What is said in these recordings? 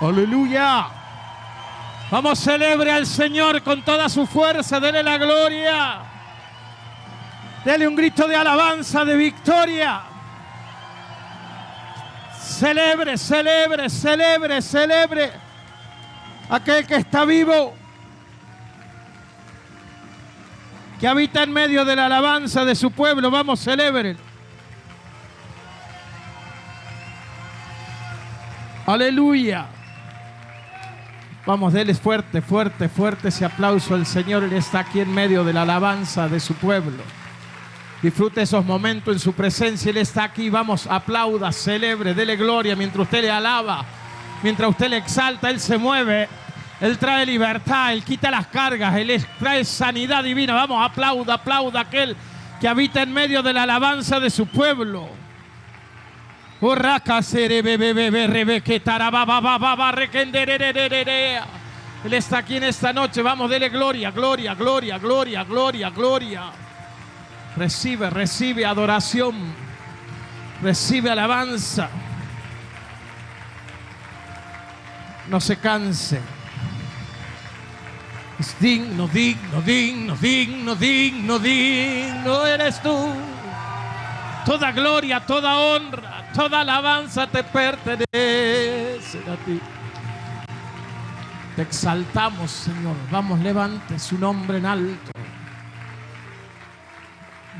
Aleluya. Vamos, celebre al Señor con toda su fuerza. Dele la gloria. Dele un grito de alabanza, de victoria. Celebre, celebre, celebre, celebre. Aquel que está vivo, que habita en medio de la alabanza de su pueblo. Vamos, celebre. Aleluya. Vamos, denles fuerte, fuerte, fuerte ese aplauso al Señor. Él está aquí en medio de la alabanza de su pueblo. Disfrute esos momentos en su presencia. Él está aquí. Vamos, aplauda, celebre, dele gloria mientras usted le alaba. Mientras usted le exalta, Él se mueve. Él trae libertad, Él quita las cargas, Él trae sanidad divina. Vamos, aplauda, aplauda a aquel que habita en medio de la alabanza de su pueblo. Él está aquí en esta noche. Vamos, dele gloria, gloria, gloria, gloria, gloria, gloria. Recibe, recibe adoración. Recibe alabanza. No se canse. Es digno, digno, digno, digno, digno, digno eres tú. Toda gloria, toda honra, toda alabanza te pertenece a ti. Te exaltamos, Señor. Vamos, levante su nombre en alto.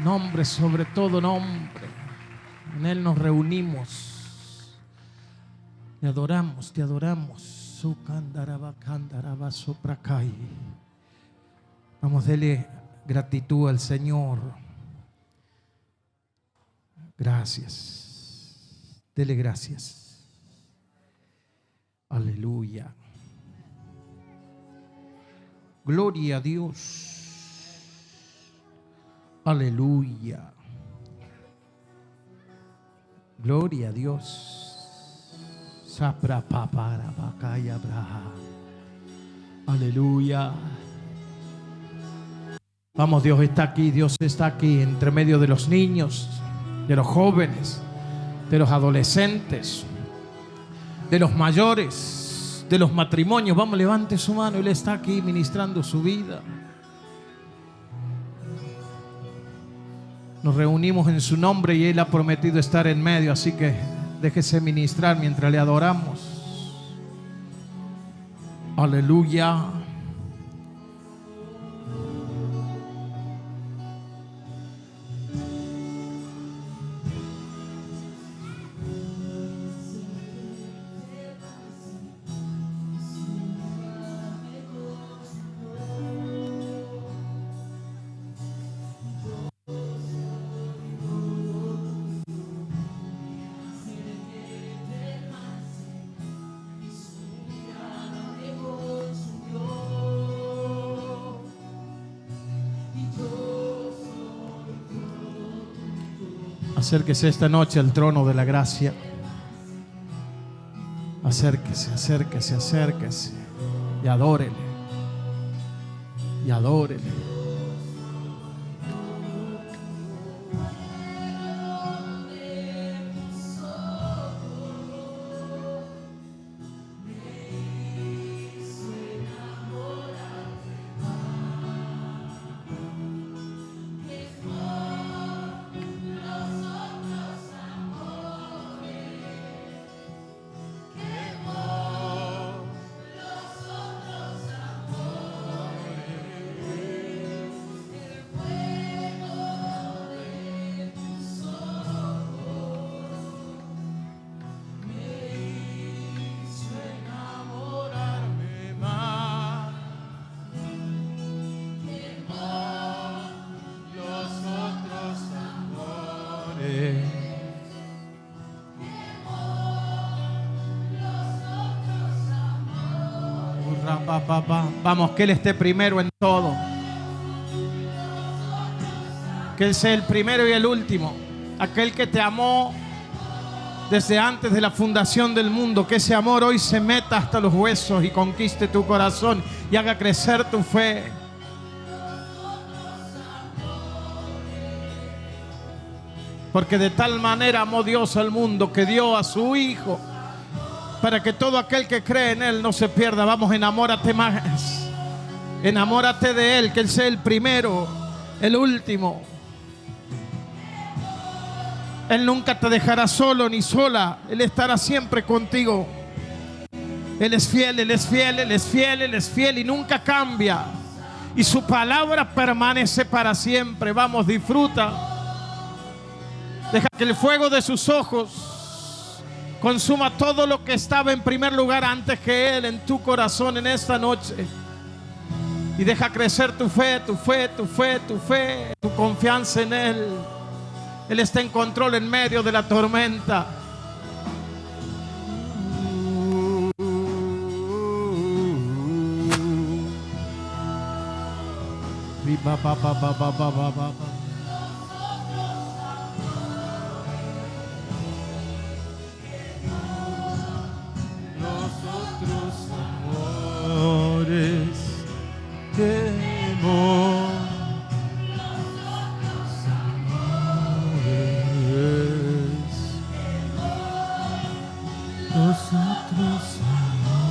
Nombre sobre todo nombre. En Él nos reunimos. Te adoramos, te adoramos. Vamos, dele gratitud al Señor. Gracias. Dele gracias. Aleluya. Gloria a Dios. Aleluya. Gloria a Dios. Aleluya. Vamos, Dios está aquí. Dios está aquí entre medio de los niños, de los jóvenes, de los adolescentes, de los mayores, de los matrimonios. Vamos, levante su mano. Él está aquí ministrando su vida. Nos reunimos en su nombre y Él ha prometido estar en medio. Así que déjese ministrar mientras le adoramos. Aleluya. Acérquese esta noche al trono de la gracia. Acérquese, acérquese, acérquese. Y adórele. Y adórele. Vamos, que Él esté primero en todo. Que Él sea el primero y el último. Aquel que te amó desde antes de la fundación del mundo. Que ese amor hoy se meta hasta los huesos y conquiste tu corazón y haga crecer tu fe. Porque de tal manera amó Dios al mundo que dio a su Hijo para que todo aquel que cree en Él no se pierda. Vamos, enamórate más. Enamórate de Él, que Él sea el primero, el último. Él nunca te dejará solo ni sola. Él estará siempre contigo. Él es fiel, Él es fiel, Él es fiel, Él es fiel y nunca cambia. Y su palabra permanece para siempre. Vamos, disfruta. Deja que el fuego de sus ojos consuma todo lo que estaba en primer lugar antes que Él en tu corazón en esta noche. Y deja crecer tu fe, tu fe, tu fe, tu fe, tu confianza en Él. Él está en control en medio de la tormenta. Nosotros amores temor. Nosotros amores,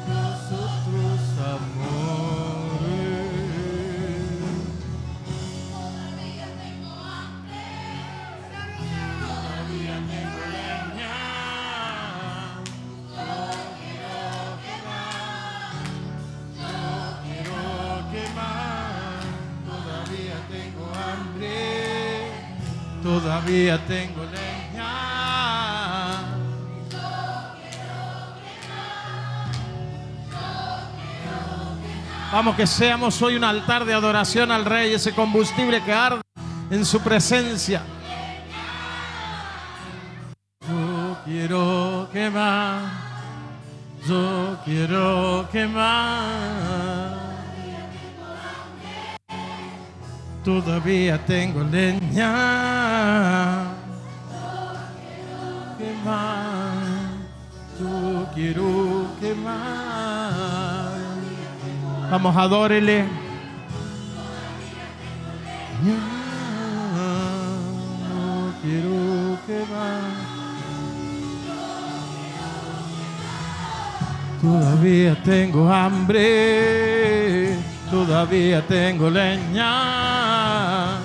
nosotros amores. Todavía tengo hambre, todavía tengo leña. Yo quiero quemar, todavía tengo hambre. Todavía tengo leña. Vamos, que seamos hoy un altar de adoración al Rey, ese combustible que arde en su presencia. Yo quiero quemar, yo quiero quemar. Todavía tengo leña. Quemar, yo quiero quemar. Vamos, adórele. Yo quiero quemar. Todavía tengo hambre. Todavía tengo leña.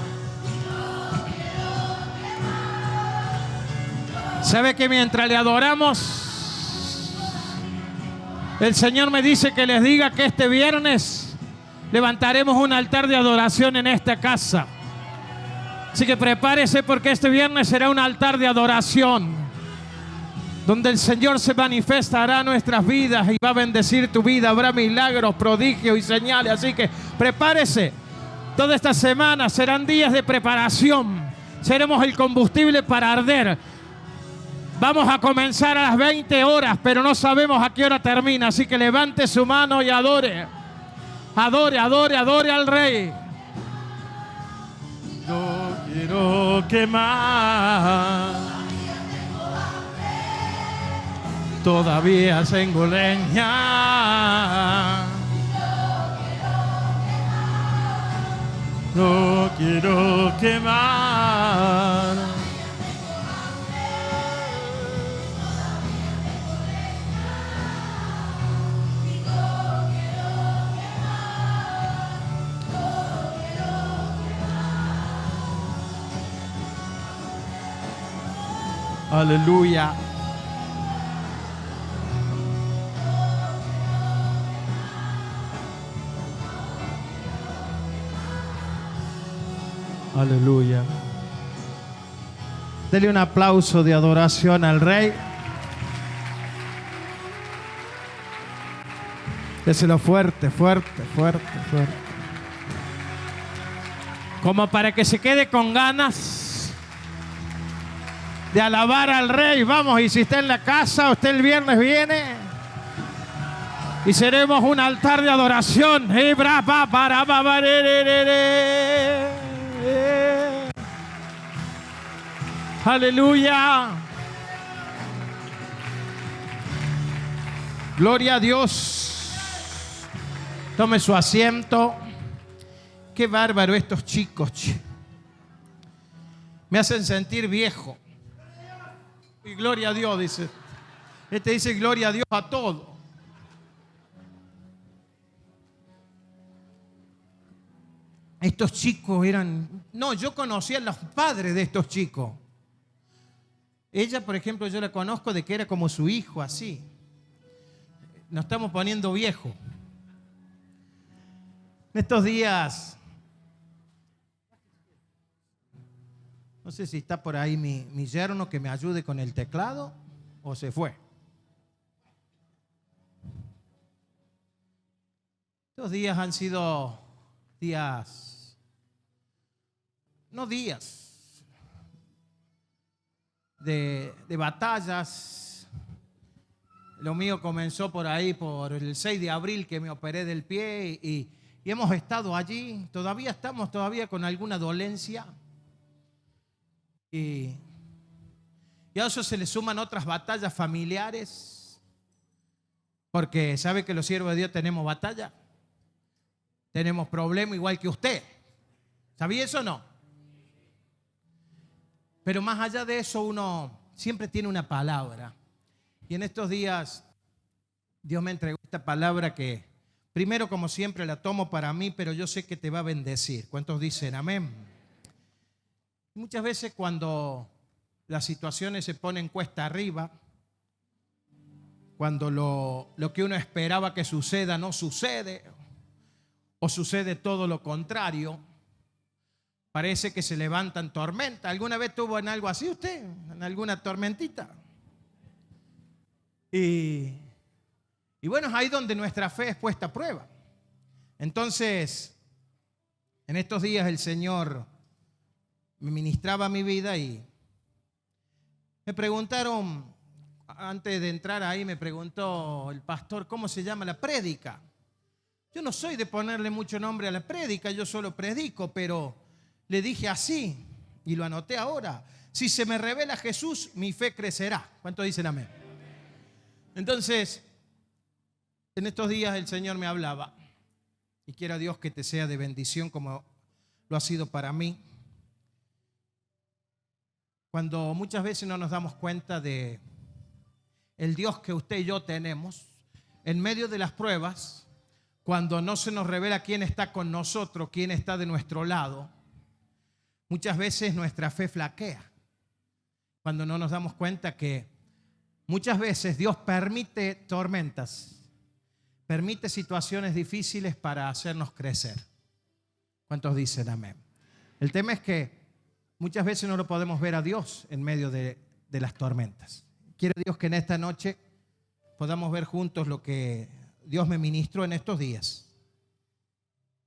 ¿Sabe que mientras le adoramos, el Señor me dice que les diga que este viernes levantaremos un altar de adoración en esta casa? Así que prepárese, porque este viernes será un altar de adoración donde el Señor se manifestará en nuestras vidas y va a bendecir tu vida. Habrá milagros, prodigios y señales. Así que prepárese. Toda esta semana serán días de preparación. Seremos el combustible para arder. Vamos a comenzar a las 20 horas, pero no sabemos a qué hora termina. Así que levante su mano y adore. Adore, adore, adore al Rey. Yo quiero quemar. Todavía tengo leña. No quiero quemar. Aleluya. Aleluya. Dele un aplauso de adoración al Rey. Déselo fuerte, fuerte, fuerte, fuerte. Como para que se quede con ganas de alabar al Rey. Vamos, y si está en la casa, usted el viernes viene y seremos un altar de adoración. Aleluya. Gloria a Dios. Tome su asiento. Qué bárbaro estos chicos. Me hacen sentir viejo. Y gloria a Dios, dice. Este dice gloria a Dios a todo. Estos chicos eran... No, yo conocía a los padres de estos chicos. Ella, por ejemplo, yo la conozco de que era como su hijo, así. Nos estamos poniendo viejos. En estos días... No sé si está por ahí mi yerno que me ayude con el teclado o se fue. Estos días han sido días, no días, de batallas. Lo mío comenzó por ahí, por el 6 de abril que me operé del pie y hemos estado allí. Todavía estamos con alguna dolencia. Y a eso se le suman otras batallas familiares, porque sabe que los siervos de Dios tenemos batalla, tenemos problemas igual que usted. ¿Sabía eso o no? Pero más allá de eso, uno siempre tiene una palabra. Y en estos días Dios me entregó esta palabra que primero, como siempre, la tomo para mí, pero yo sé que te va a bendecir. ¿Cuántos dicen amén? Muchas veces cuando las situaciones se ponen cuesta arriba, cuando lo que uno esperaba que suceda no sucede, o sucede todo lo contrario, parece que se levantan tormentas. ¿Alguna vez tuvo en algo así usted? ¿En alguna tormentita? Y bueno, es ahí donde nuestra fe es puesta a prueba. Entonces, en estos días el Señor me ministraba mi vida y me preguntaron, antes de entrar ahí, me preguntó el pastor, ¿cómo se llama la prédica? Yo no soy de ponerle mucho nombre a la prédica, yo solo predico, pero le dije así y lo anoté ahora. Si se me revela Jesús, mi fe crecerá. ¿Cuántos dicen amén? Entonces, en estos días el Señor me hablaba y quiera Dios que te sea de bendición como lo ha sido para mí. Cuando muchas veces no nos damos cuenta de el Dios que usted y yo tenemos, en medio de las pruebas, cuando no se nos revela quién está con nosotros, quién está de nuestro lado, muchas veces nuestra fe flaquea. Cuando no nos damos cuenta que muchas veces Dios permite tormentas, permite situaciones difíciles para hacernos crecer. ¿Cuántos dicen amén? El tema es que muchas veces no lo podemos ver a Dios en medio de las tormentas. Quiere Dios que en esta noche podamos ver juntos lo que Dios me ministró en estos días.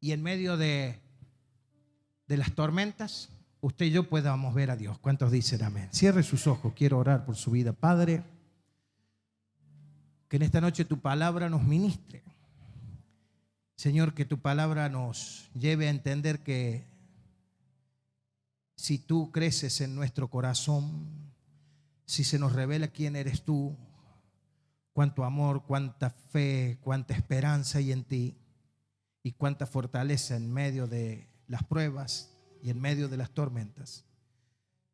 Y en medio de las tormentas, usted y yo podamos ver a Dios. ¿Cuántos dicen amén? Cierre sus ojos, quiero orar por su vida. Padre, que en esta noche tu palabra nos ministre. Señor, que tu palabra nos lleve a entender que si tú creces en nuestro corazón, si se nos revela quién eres tú, cuánto amor, cuánta fe, cuánta esperanza hay en ti y cuánta fortaleza en medio de las pruebas y en medio de las tormentas.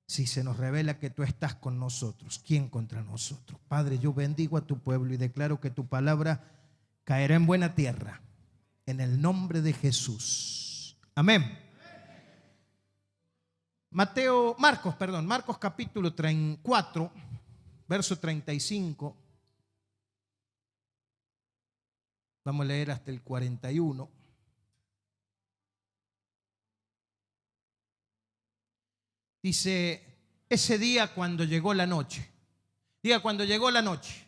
Si se nos revela que tú estás con nosotros, ¿quién contra nosotros? Padre, yo bendigo a tu pueblo y declaro que tu palabra caerá en buena tierra, en el nombre de Jesús. Amén. Marcos capítulo 34, verso 35. Vamos a leer hasta el 41. Dice, ese día cuando llegó la noche. Diga, cuando llegó la noche.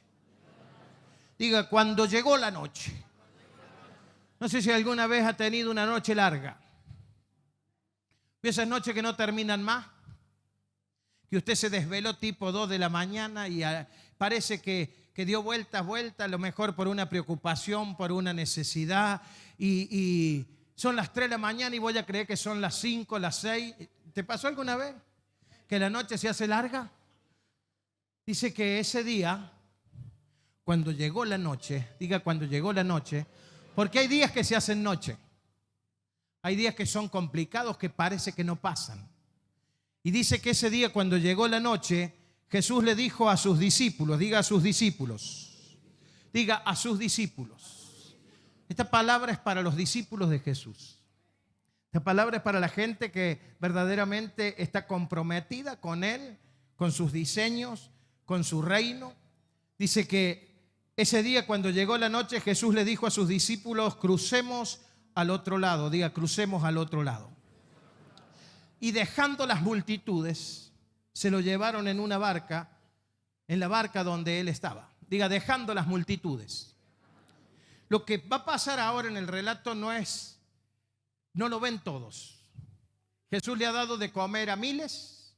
Diga, cuando llegó la noche. No sé si alguna vez ha tenido una noche larga. Y esas noches que no terminan más, que usted se desveló tipo 2 de la mañana y parece que dio vueltas, a lo mejor por una preocupación, por una necesidad, y son las 3 de la mañana y voy a creer que son las 5, las 6. ¿Te pasó alguna vez que la noche se hace larga? Dice que ese día, cuando llegó la noche, diga cuando llegó la noche, porque hay días que se hacen noche. Hay días que son complicados, que parece que no pasan. Y dice que ese día, cuando llegó la noche, Jesús le dijo a sus discípulos, diga a sus discípulos, diga a sus discípulos. Esta palabra es para los discípulos de Jesús. Esta palabra es para la gente que verdaderamente está comprometida con Él, con sus diseños, con su reino. Dice que ese día, cuando llegó la noche, Jesús le dijo a sus discípulos: crucemos al otro lado. Diga, crucemos al otro lado. Y dejando las multitudes, se lo llevaron en una barca, en la barca donde Él estaba. Diga, dejando las multitudes. Lo que va a pasar ahora en el relato no lo ven todos. Jesús le ha dado de comer a miles,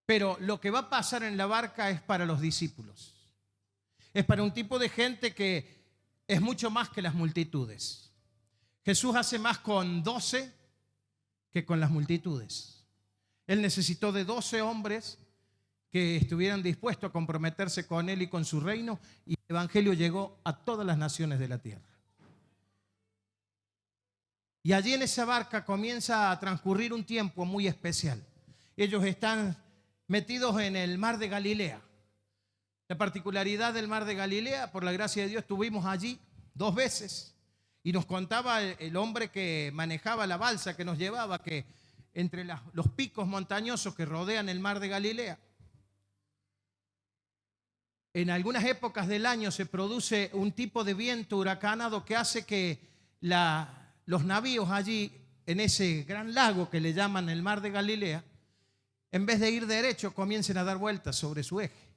pero lo que va a pasar en la barca es para los discípulos. Es para un tipo de gente que es mucho más que las multitudes. Jesús hace más con 12 que con las multitudes. Él necesitó de 12 hombres que estuvieran dispuestos a comprometerse con Él y con su reino, y el evangelio llegó a todas las naciones de la tierra. Y allí en esa barca comienza a transcurrir un tiempo muy especial. Ellos están metidos en el mar de Galilea. La particularidad del mar de Galilea, por la gracia de Dios, estuvimos allí 2 veces. Y nos contaba el hombre que manejaba la balsa que nos llevaba, que entre los picos montañosos que rodean el mar de Galilea, en algunas épocas del año se produce un tipo de viento huracanado que hace que los navíos allí, en ese gran lago que le llaman el mar de Galilea, en vez de ir derecho, comiencen a dar vueltas sobre su eje.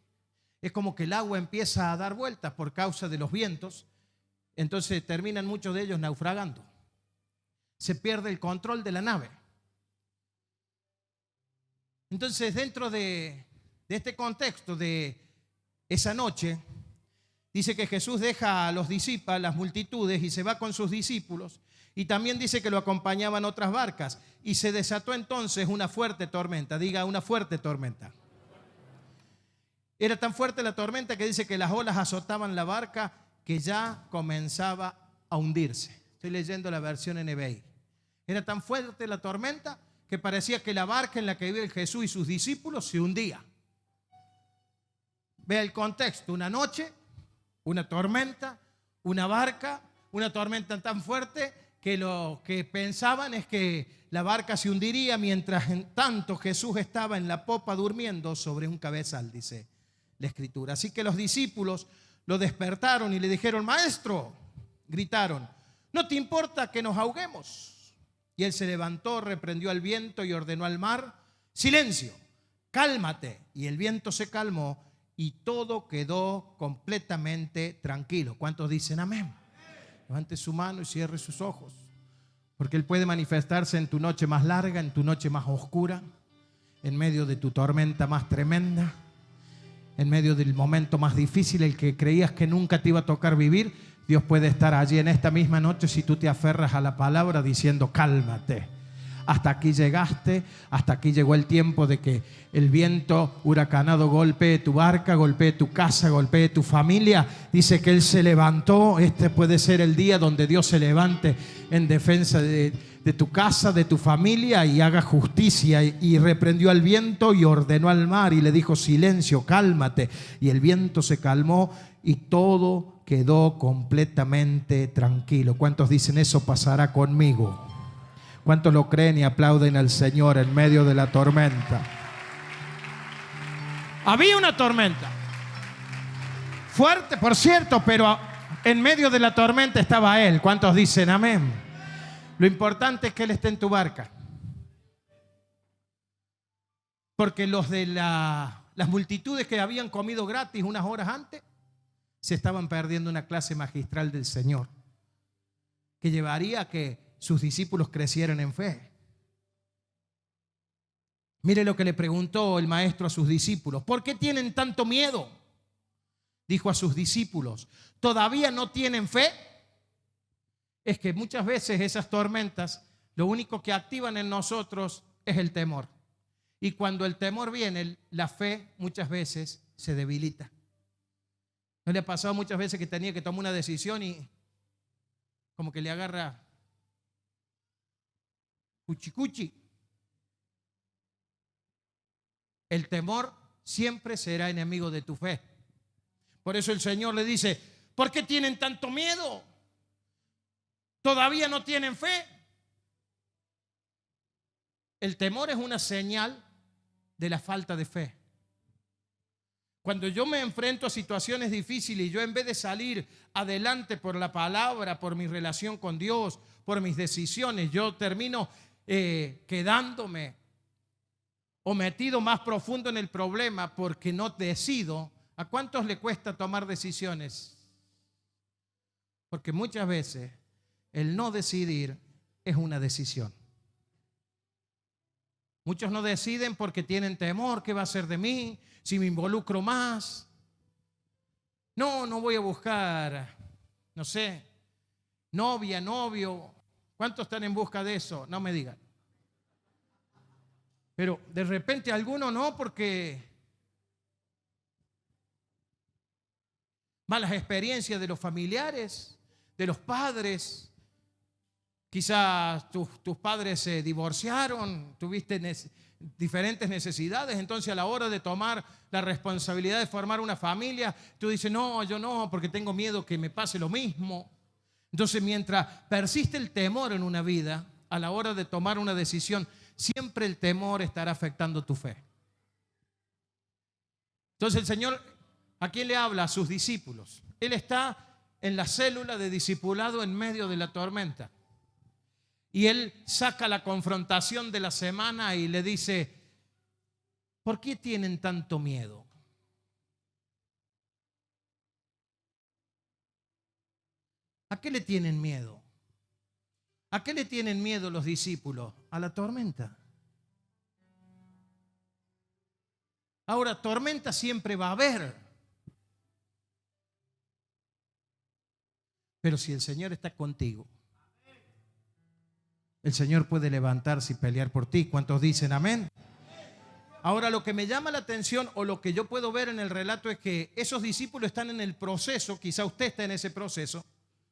Es como que el agua empieza a dar vueltas por causa de los vientos. Entonces terminan muchos de ellos naufragando. Se pierde el control de la nave. Entonces, dentro de este contexto de esa noche, dice que Jesús deja a los discípulos, a las multitudes, y se va con sus discípulos. Y también dice que lo acompañaban otras barcas. Y se desató entonces una fuerte tormenta. Diga, una fuerte tormenta. Era tan fuerte la tormenta que dice que las olas azotaban la barca, que ya comenzaba a hundirse. Estoy leyendo la versión NBI. Era tan fuerte la tormenta que parecía que la barca en la que vive Jesús y sus discípulos se hundía. Vea el contexto: una noche, una tormenta, una barca, una tormenta tan fuerte que lo que pensaban es que la barca se hundiría, mientras en tanto Jesús estaba en la popa durmiendo sobre un cabezal, dice la Escritura. Así que los discípulos lo despertaron y le dijeron: maestro, gritaron, ¿no te importa que nos ahoguemos? Y él se levantó, reprendió al viento y ordenó al mar: silencio, cálmate. Y el viento se calmó y todo quedó completamente tranquilo. ¿Cuántos dicen amén? Levante su mano y cierre sus ojos, porque Él puede manifestarse en tu noche más larga, en tu noche más oscura, en medio de tu tormenta más tremenda, en medio del momento más difícil, el que creías que nunca te iba a tocar vivir. Dios puede estar allí en esta misma noche si tú te aferras a la palabra diciendo: cálmate. Hasta aquí llegaste, hasta aquí llegó el tiempo de que el viento huracanado golpee tu barca, golpee tu casa, golpee tu familia. Dice que Él se levantó. Este puede ser el día donde Dios se levante en defensa de tu casa, de tu familia, y haga justicia. Y reprendió al viento y ordenó al mar y le dijo: silencio, cálmate. Y el viento se calmó y todo quedó completamente tranquilo. ¿Cuántos dicen eso pasará conmigo? ¿Cuántos lo creen y aplauden al Señor en medio de la tormenta? Había una tormenta fuerte, por cierto, pero en medio de la tormenta estaba Él. ¿Cuántos dicen amén? Lo importante es que Él esté en tu barca, porque los de las multitudes que habían comido gratis unas horas antes se estaban perdiendo una clase magistral del Señor que llevaría a que sus discípulos crecieran en fe. Mire lo que le preguntó el maestro a sus discípulos: ¿por qué tienen tanto miedo? Dijo a sus discípulos: ¿todavía no tienen fe? Es que muchas veces esas tormentas lo único que activan en nosotros es el temor. Y cuando el temor viene, la fe muchas veces se debilita. ¿No le ha pasado muchas veces que tenía que tomar una decisión y como que le agarra cuchi cuchi? El temor siempre será enemigo de tu fe. Por eso el Señor le dice, ¿por qué tienen tanto miedo? ¿Todavía no tienen fe? El temor es una señal de la falta de fe. Cuando yo me enfrento a situaciones difíciles y yo, en vez de salir adelante por la palabra, por mi relación con Dios, por mis decisiones, yo termino quedándome o metido más profundo en el problema porque no decido. ¿A cuántos le cuesta tomar decisiones? Porque muchas veces el no decidir es una decisión. Muchos no deciden porque tienen temor. ¿Qué va a ser de mí si me involucro más? No voy a buscar, no sé, novia, novio. ¿Cuántos están en busca de eso? No me digan. Pero de repente algunos no, porque malas experiencias de los familiares, de los padres. Quizás tus padres se divorciaron, tuviste diferentes necesidades, entonces a la hora de tomar la responsabilidad de formar una familia, tú dices, no, yo no, porque tengo miedo que me pase lo mismo. Entonces, mientras persiste el temor en una vida, a la hora de tomar una decisión, siempre el temor estará afectando tu fe. Entonces el Señor, ¿a quién le habla? A sus discípulos. Él está en la célula de discipulado en medio de la tormenta. Y Él saca la confrontación de la semana y le dice, ¿por qué tienen tanto miedo? ¿A qué le tienen miedo? ¿A qué le tienen miedo los discípulos? A la tormenta. Ahora, tormenta siempre va a haber. Pero si el Señor está contigo, el Señor puede levantarse y pelear por ti. ¿Cuántos dicen amén? Ahora, lo que me llama la atención o lo que yo puedo ver en el relato es que esos discípulos están en el proceso, quizá usted está en ese proceso,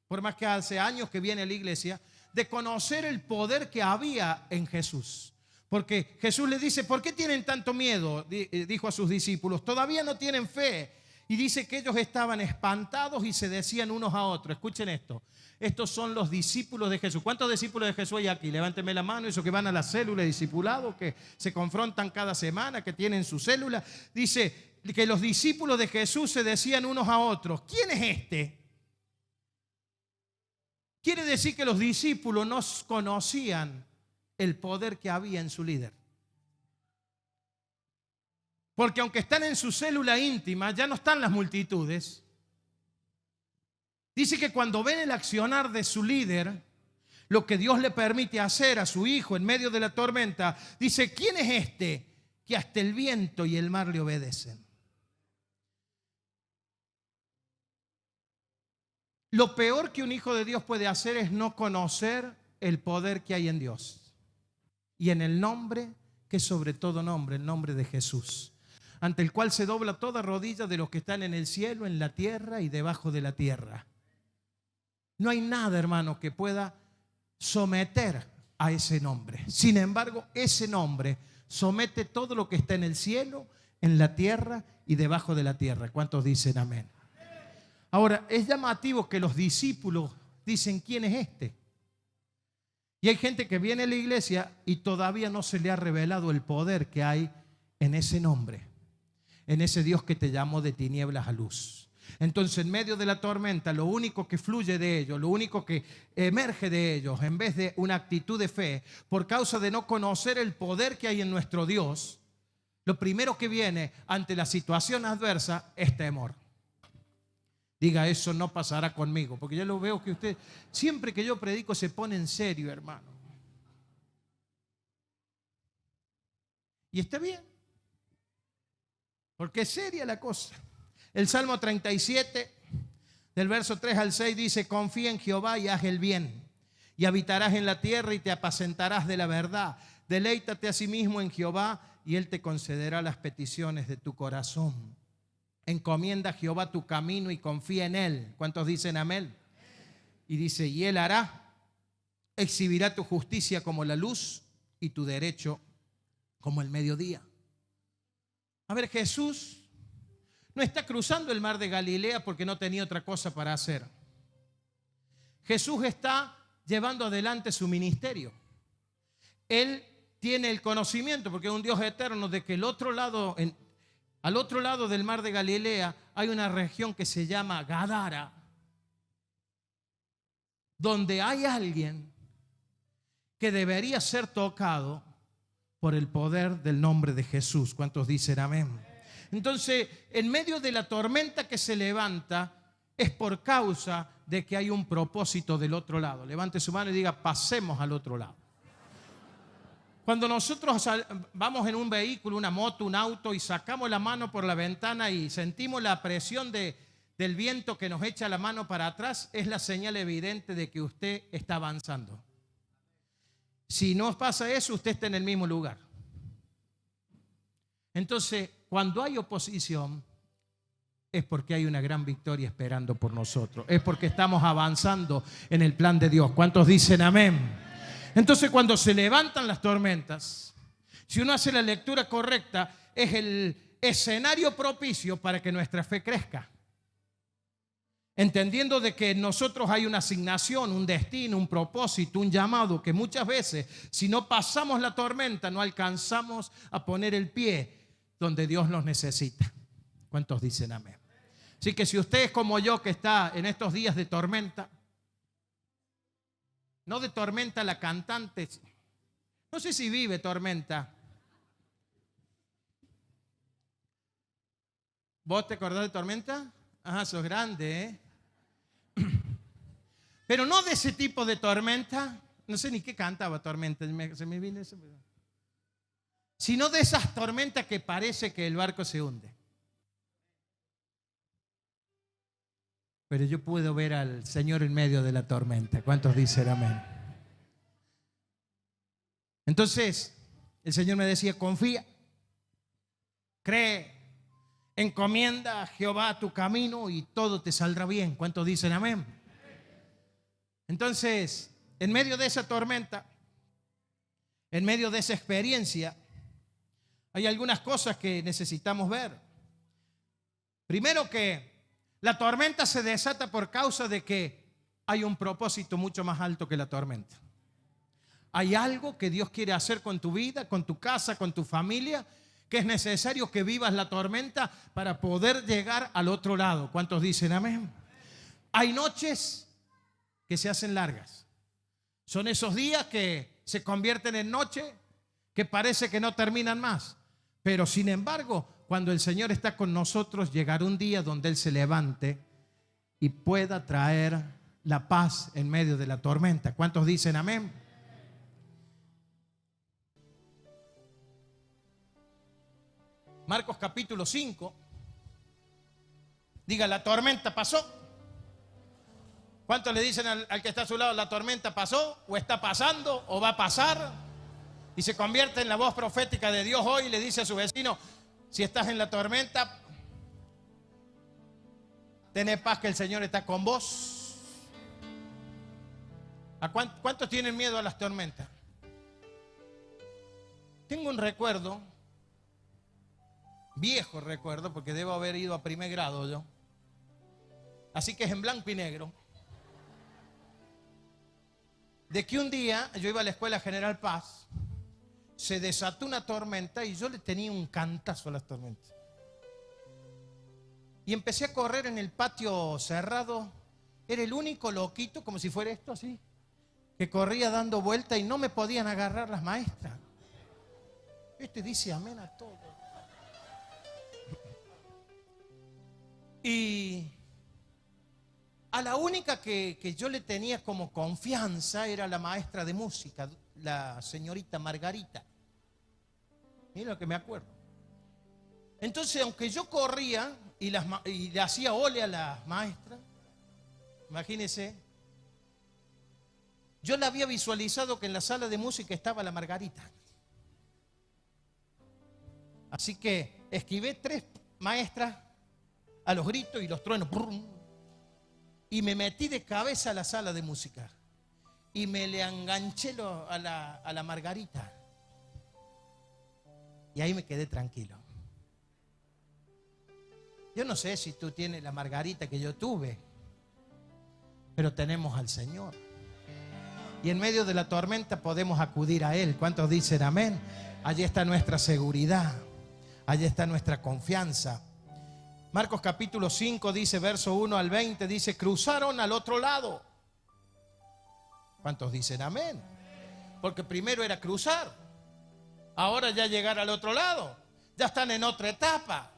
por más que hace años que viene a la iglesia, de conocer el poder que había en Jesús. Porque Jesús le dice, ¿por qué tienen tanto miedo? Dijo a sus discípulos, todavía no tienen fe. Y dice que ellos estaban espantados y se decían unos a otros. Escuchen esto. Estos son los discípulos de Jesús. ¿Cuántos discípulos de Jesús hay aquí? Levánteme la mano, esos que van a la célula de discipulado, que se confrontan cada semana, que tienen su célula. Dice que los discípulos de Jesús se decían unos a otros, ¿quién es este? Quiere decir que los discípulos no conocían el poder que había en su líder. Porque aunque están en su célula íntima, ya no están las multitudes. Dice que cuando ven el accionar de su líder, lo que Dios le permite hacer a su hijo en medio de la tormenta, dice, ¿quién es este que hasta el viento y el mar le obedecen? Lo peor que un hijo de Dios puede hacer es no conocer el poder que hay en Dios y en el nombre que es sobre todo nombre, el nombre de Jesús, ante el cual se dobla toda rodilla de los que están en el cielo, en la tierra y debajo de la tierra. No hay nada, hermano, que pueda someter a ese nombre. Sin embargo, ese nombre somete todo lo que está en el cielo, en la tierra y debajo de la tierra. ¿Cuántos dicen amén? Ahora, es llamativo que los discípulos dicen, ¿quién es este? Y hay gente que viene a la iglesia y todavía no se le ha revelado el poder que hay en ese nombre, en ese Dios que te llamó de tinieblas a luz. Entonces, en medio de la tormenta, lo único que fluye de ellos, lo único que emerge de ellos, en vez de una actitud de fe, por causa de no conocer el poder que hay en nuestro Dios, lo primero que viene ante la situación adversa es temor. Diga, eso no pasará conmigo, porque yo lo veo que usted, siempre que yo predico, se pone en serio, hermano. Y está bien, porque es seria la cosa. El Salmo 37, del verso 3 al 6, dice, confía en Jehová y haz el bien, y habitarás en la tierra y te apacentarás de la verdad. Deleítate a sí mismo en Jehová, y Él te concederá las peticiones de tu corazón. Encomienda a Jehová tu camino y confía en Él. ¿Cuántos dicen amén? Y dice, y Él hará, exhibirá tu justicia como la luz y tu derecho como el mediodía. A ver, Jesús no está cruzando el mar de Galilea porque no tenía otra cosa para hacer. Jesús está llevando adelante su ministerio. Él tiene el conocimiento, porque es un Dios eterno, de que al otro lado del mar de Galilea hay una región que se llama Gadara, donde hay alguien que debería ser tocado por el poder del nombre de Jesús. ¿Cuántos dicen amén? Entonces, en medio de la tormenta que se levanta, es por causa de que hay un propósito del otro lado. Levante su mano y diga, pasemos al otro lado. Cuando nosotros vamos en un vehículo, una moto, un auto, y sacamos la mano por la ventana y sentimos la presión del viento que nos echa la mano para atrás, es la señal evidente de que usted está avanzando. Si no pasa eso, usted está en el mismo lugar. Entonces, cuando hay oposición, es porque hay una gran victoria esperando por nosotros. Es porque estamos avanzando en el plan de Dios. ¿Cuántos dicen amén? Entonces, cuando se levantan las tormentas, si uno hace la lectura correcta, es el escenario propicio para que nuestra fe crezca. Entendiendo de que en nosotros hay una asignación, un destino, un propósito, un llamado, que muchas veces, si no pasamos la tormenta, no alcanzamos a poner el pie donde Dios nos necesita. ¿Cuántos dicen amén? Así que si usted es como yo, que está en estos días de tormenta, no de tormenta la cantante, no sé si vive tormenta. ¿Vos te acordás de tormenta? Ajá, sos grande, ¿eh? Pero no de ese tipo de tormenta, no sé ni qué cantaba tormenta, se me viene eso, sino de esas tormentas que parece que el barco se hunde. Pero yo puedo ver al Señor en medio de la tormenta. ¿Cuántos dicen amén? Entonces, el Señor me decía, confía, cree, encomienda a Jehová tu camino y todo te saldrá bien. ¿Cuántos dicen amén? Entonces, en medio de esa tormenta, en medio de esa experiencia, hay algunas cosas que necesitamos ver. Primero, que la tormenta se desata por causa de que hay un propósito mucho más alto que la tormenta. Hay algo que Dios quiere hacer con tu vida, con tu casa, con tu familia, que es necesario que vivas la tormenta para poder llegar al otro lado. ¿Cuántos dicen amén? Hay noches que se hacen largas. Son esos días que se convierten en noche, que parece que no terminan más. Pero sin embargo, cuando el Señor está con nosotros, llegará un día donde Él se levante y pueda traer la paz en medio de la tormenta. ¿Cuántos dicen amén? Marcos capítulo 5. Diga, la tormenta pasó. ¿Cuántos le dicen al que está a su lado, la tormenta pasó, o está pasando, o va a pasar? Y se convierte en la voz profética de Dios hoy y le dice a su vecino, si estás en la tormenta, ten paz que el Señor está con vos. ¿A cuántos tienen miedo a las tormentas? Tengo un recuerdo, viejo recuerdo, porque debo haber ido a primer grado yo. Así que es en blanco y negro. De que un día yo iba a la escuela General Paz, se desató una tormenta y yo le tenía un cantazo a las tormentas. Y empecé a correr en el patio cerrado. Era el único loquito, como si fuera esto así, que corría dando vuelta y no me podían agarrar las maestras. Este dice amén a todo. Y a la única que yo le tenía como confianza era la maestra de música, la señorita Margarita. Mira lo que me acuerdo. Entonces, aunque yo corría y le hacía ole a la maestra, imagínense, yo la había visualizado que en la sala de música estaba la Margarita. Así que esquivé 3 maestras a los gritos y los truenos. Y me metí de cabeza a la sala de música. Y me le enganché a la Margarita. Y ahí me quedé tranquilo. Yo no sé si tú tienes la margarita que yo tuve, pero tenemos al Señor. Y en medio de la tormenta podemos acudir a Él. ¿Cuántos dicen amén? Allí está nuestra seguridad. Allí está nuestra confianza. Marcos capítulo 5 dice, verso 1 al 20, dice, cruzaron al otro lado. ¿Cuántos dicen amén? Porque primero era cruzar. Ahora ya llegar al otro lado. Ya están en otra etapa.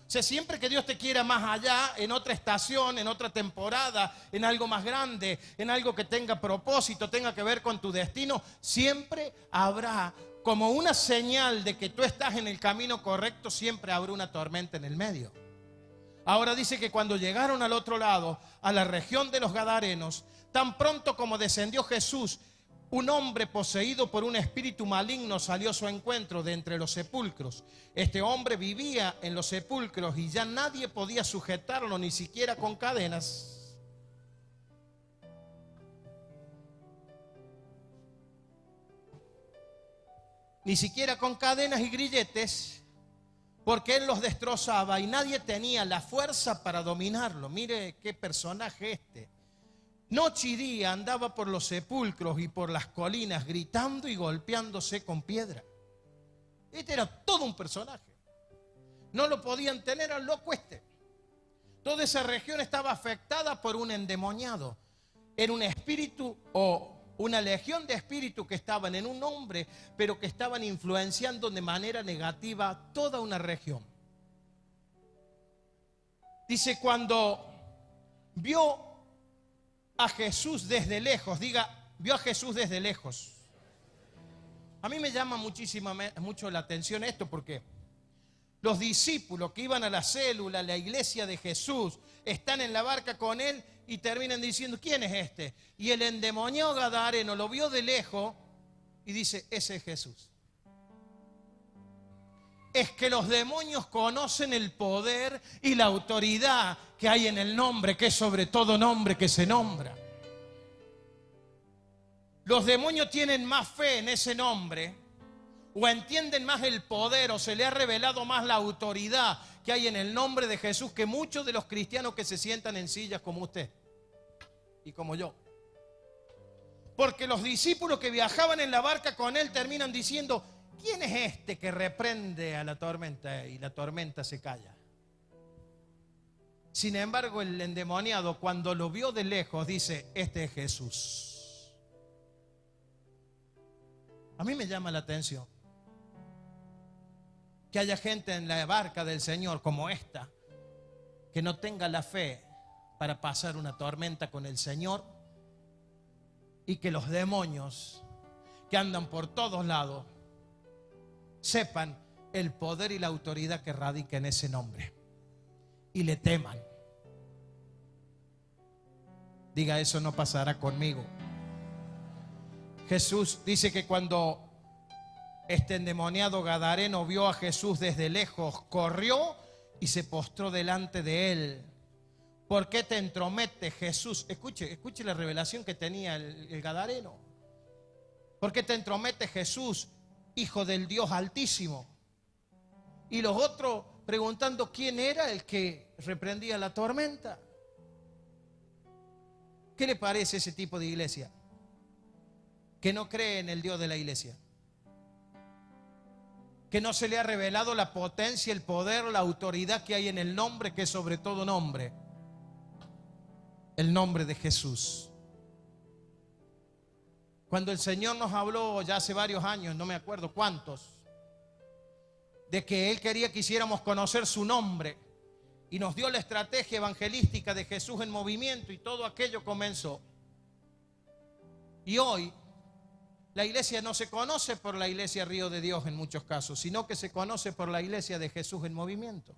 O sea, siempre que Dios te quiera más allá, en otra estación, en otra temporada, en algo más grande, en algo que tenga propósito, tenga que ver con tu destino, siempre habrá como una señal de que tú estás en el camino correcto, siempre habrá una tormenta en el medio. Ahora dice que cuando llegaron al otro lado, a la región de los Gadarenos, tan pronto como descendió Jesús, un hombre poseído por un espíritu maligno salió a su encuentro de entre los sepulcros. Este hombre vivía en los sepulcros y ya nadie podía sujetarlo, ni siquiera con cadenas. Ni siquiera con cadenas y grilletes, porque él los destrozaba y nadie tenía la fuerza para dominarlo. Mire qué personaje este. Noche y día andaba por los sepulcros y por las colinas gritando y golpeándose con piedra. Este era todo un personaje. No lo podían tener al loco este. Toda esa región estaba afectada por un endemoniado. Era un espíritu o una legión de espíritus que estaban en un hombre, pero que estaban influenciando de manera negativa toda una región. Dice, cuando vio a Jesús desde lejos, diga, vio a Jesús desde lejos. A mí me llama mucho la atención esto, porque los discípulos que iban a la célula, la iglesia de Jesús, están en la barca con él y terminan diciendo, ¿quién es este? Y el endemoniado gadareno lo vio de lejos y dice, ese es Jesús. Es que los demonios conocen el poder y la autoridad que hay en el nombre, que es sobre todo nombre que se nombra. Los demonios tienen más fe en ese nombre, o entienden más el poder, o se le ha revelado más la autoridad que hay en el nombre de Jesús, que muchos de los cristianos que se sientan en sillas como usted y como yo. Porque los discípulos que viajaban en la barca con él terminan diciendo, ¿quién es este que reprende a la tormenta y la tormenta se calla? Sin embargo, el endemoniado, cuando lo vio de lejos, dice, este es Jesús. A mí me llama la atención que haya gente en la barca del Señor como esta, que no tenga la fe para pasar una tormenta con el Señor, y que los demonios que andan por todos lados sepan el poder y la autoridad que radica en ese nombre y le teman. Diga, eso no pasará conmigo. Jesús dice que cuando este endemoniado gadareno vio a Jesús desde lejos, corrió y se postró delante de él. ¿Por qué te entrometes, Jesús? Escuche la revelación que tenía el gadareno. ¿Por qué te entrometes, Jesús, Hijo del Dios Altísimo? Y los otros preguntando quién era el que reprendía la tormenta. ¿Qué le parece ese tipo de iglesia? Que no cree en el Dios de la iglesia. Que no se le ha revelado la potencia, el poder, la autoridad que hay en el nombre, que es sobre todo nombre. El nombre de Jesús. Cuando el Señor nos habló ya hace varios años, no me acuerdo cuántos, de que Él quería que hiciéramos conocer su nombre y nos dio la estrategia evangelística de Jesús en movimiento, y todo aquello comenzó. Y hoy la iglesia no se conoce por la iglesia Río de Dios en muchos casos, sino que se conoce por la iglesia de Jesús en movimiento.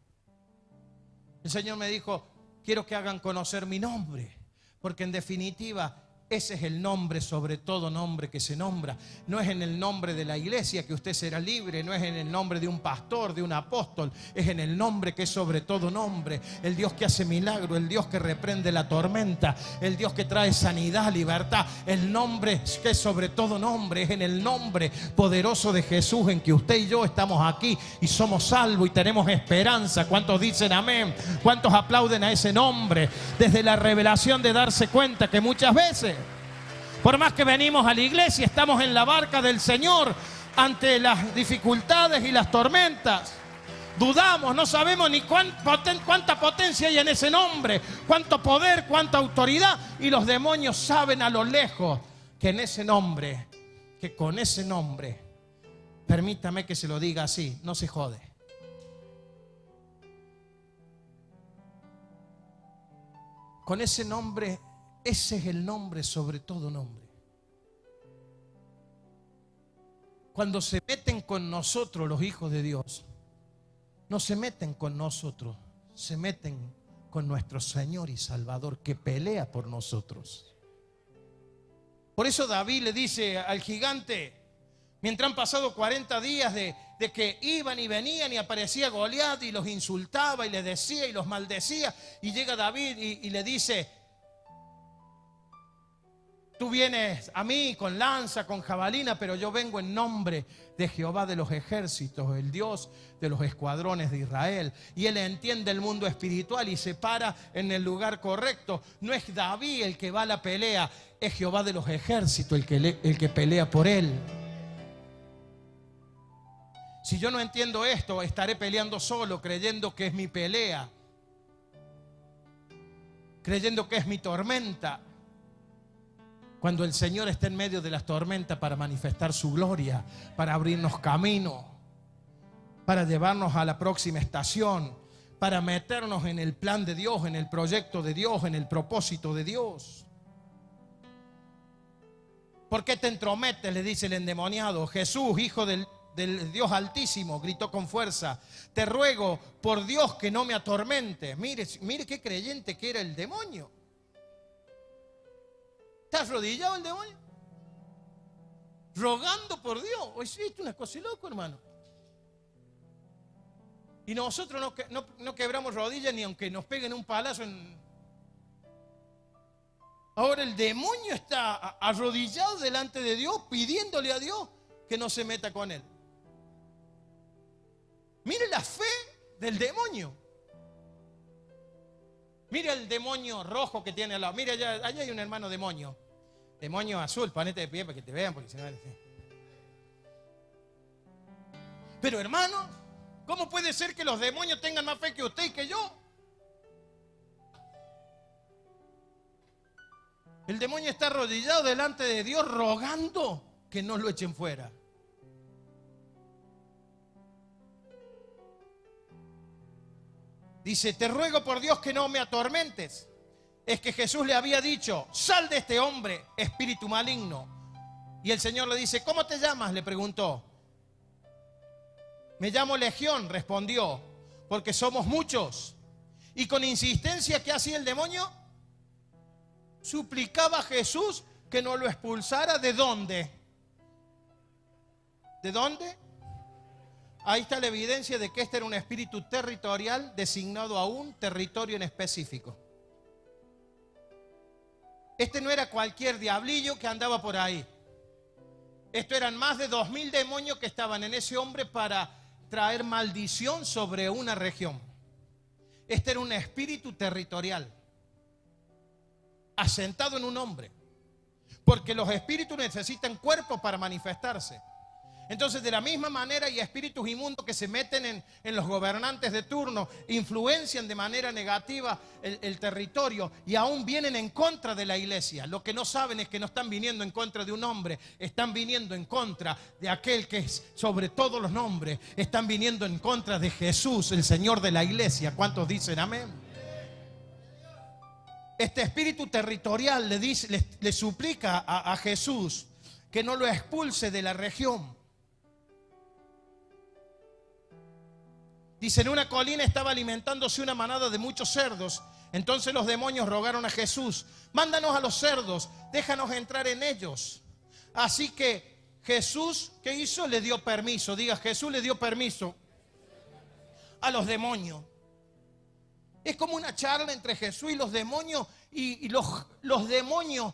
El Señor me dijo, quiero que hagan conocer mi nombre, porque en definitiva Ese es el nombre sobre todo nombre que se nombra. No es en el nombre de la iglesia que usted será libre, no es en el nombre de un pastor, de un apóstol, es en el nombre que es sobre todo nombre. El Dios que hace milagro, el Dios que reprende la tormenta, el Dios que trae sanidad, libertad. El nombre que es sobre todo nombre, es en el nombre poderoso de Jesús en que usted y yo estamos aquí y somos salvos y tenemos esperanza. ¿Cuántos dicen amén? ¿Cuántos aplauden a ese nombre? Desde la revelación de darse cuenta que muchas veces, por más que venimos a la iglesia, estamos en la barca del Señor ante las dificultades y las tormentas. Dudamos, no sabemos ni cuánta potencia hay en ese nombre, cuánto poder, cuánta autoridad. Y los demonios saben a lo lejos que en ese nombre, que con ese nombre, permítame que se lo diga así, no se jode. Con ese nombre, ese es el nombre sobre todo nombre. Cuando se meten con nosotros los hijos de Dios, no se meten con nosotros, se meten con nuestro Señor y Salvador que pelea por nosotros. Por eso David le dice al gigante, mientras han pasado 40 días de que iban y venían y aparecía Goliat y los insultaba y les decía y los maldecía, y llega David y le dice: tú vienes a mí con lanza, con jabalina, pero yo vengo en nombre de Jehová de los ejércitos, el Dios de los escuadrones de Israel. Y él entiende el mundo espiritual y se para en el lugar correcto. No es David el que va a la pelea, es Jehová de los ejércitos el que pelea por él. Si yo no entiendo esto, estaré peleando solo, creyendo que es mi pelea, creyendo que es mi tormenta, cuando el Señor está en medio de las tormentas para manifestar su gloria, para abrirnos camino, para llevarnos a la próxima estación, para meternos en el plan de Dios, en el proyecto de Dios, en el propósito de Dios. ¿Por qué te entrometes?, le dice el endemoniado. Jesús, hijo del Dios Altísimo, gritó con fuerza: te ruego por Dios que no me atormentes. Mire qué creyente que era el demonio. ¿Está arrodillado el demonio? Rogando por Dios. Oye, esto es una cosa loca, hermano. Y nosotros no quebramos rodillas ni aunque nos peguen un palazo en... Ahora el demonio está arrodillado delante de Dios, pidiéndole a Dios que no se meta con él. Mire la fe del demonio. Mira el demonio rojo que tiene al lado. Mira, allá hay un hermano demonio. Demonio azul, ponete de pie para que te vean, porque si no... Pero hermano, ¿cómo puede ser que los demonios tengan más fe que usted y que yo? El demonio está arrodillado delante de Dios rogando que no lo echen fuera. Dice: te ruego por Dios que no me atormentes. Es que Jesús le había dicho: sal de este hombre, espíritu maligno. Y el Señor le dice: ¿cómo te llamas?, le preguntó. Me llamo Legión, respondió, porque somos muchos. Y con insistencia, ¿qué hacía el demonio? Suplicaba a Jesús que no lo expulsara. ¿De dónde? ¿De dónde? Ahí está la evidencia de que este era un espíritu territorial designado a un territorio en específico. Este no era cualquier diablillo que andaba por ahí. Esto eran más de 2000 demonios que estaban en ese hombre para traer maldición sobre una región. Este era un espíritu territorial asentado en un hombre, porque los espíritus necesitan cuerpo para manifestarse. Entonces, de la misma manera, hay espíritus inmundos que se meten en los gobernantes de turno, influencian de manera negativa el territorio y aún vienen en contra de la iglesia. Lo que no saben es que no están viniendo en contra de un hombre, están viniendo en contra de aquel que es sobre todos los nombres, están viniendo en contra de Jesús, el Señor de la iglesia. ¿Cuántos dicen amén? Este espíritu territorial le suplica a Jesús que no lo expulse de la región. Dice: en una colina estaba alimentándose una manada de muchos cerdos. Entonces los demonios rogaron a Jesús: mándanos a los cerdos, déjanos entrar en ellos. Así que Jesús, ¿qué hizo? Le dio permiso. Diga, Jesús le dio permiso a los demonios. Es como una charla entre Jesús y los demonios. Y los demonios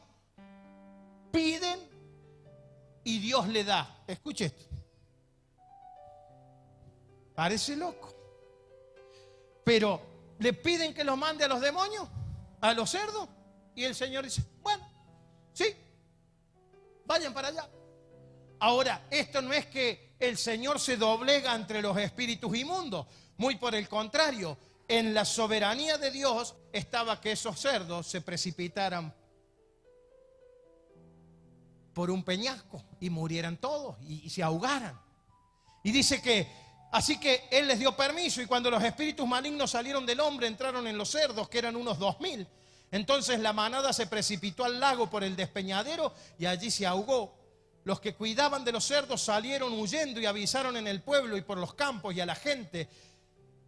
piden y Dios le da. Escuche esto. Parece loco. Pero le piden que los mande a los demonios, a los cerdos. Y el Señor dice, bueno, sí, vayan para allá. Ahora, esto no es que el Señor se doblega entre los espíritus inmundos. Muy por el contrario, en la soberanía de Dios estaba que esos cerdos se precipitaran por un peñasco y murieran todos y se ahogaran. Y dice que, así que Él les dio permiso, y cuando los espíritus malignos salieron del hombre, entraron en los cerdos, que eran unos 2000. Entonces la manada se precipitó al lago por el despeñadero y allí se ahogó. Los que cuidaban de los cerdos salieron huyendo y avisaron en el pueblo y por los campos y a la gente.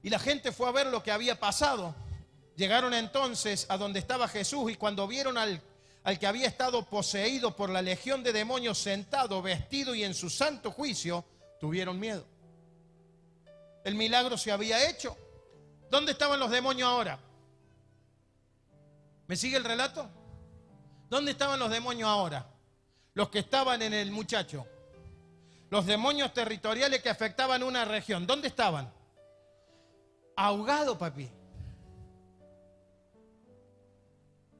Y la gente fue a ver lo que había pasado. Llegaron entonces a donde estaba Jesús, y cuando vieron al que había estado poseído por la legión de demonios sentado, vestido y en su santo juicio, tuvieron miedo. El milagro se había hecho. ¿Dónde estaban los demonios ahora? ¿Me sigue el relato? ¿Dónde estaban los demonios ahora? Los que estaban en el muchacho. Los demonios territoriales que afectaban una región. ¿Dónde estaban? Ahogados, papi.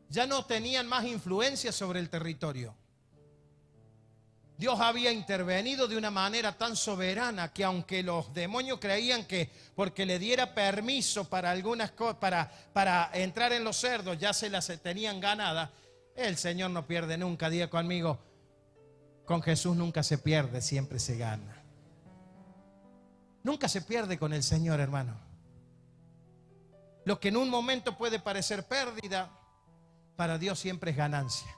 Ya no tenían más influencia sobre el territorio. Dios había intervenido de una manera tan soberana que aunque los demonios creían que porque le diera permiso para algunas cosas, para entrar en los cerdos, ya se las tenían ganadas, el Señor no pierde nunca. Diga conmigo, con Jesús nunca se pierde, siempre se gana. Nunca se pierde con el Señor, hermano. Lo que en un momento puede parecer pérdida, para Dios siempre es ganancia.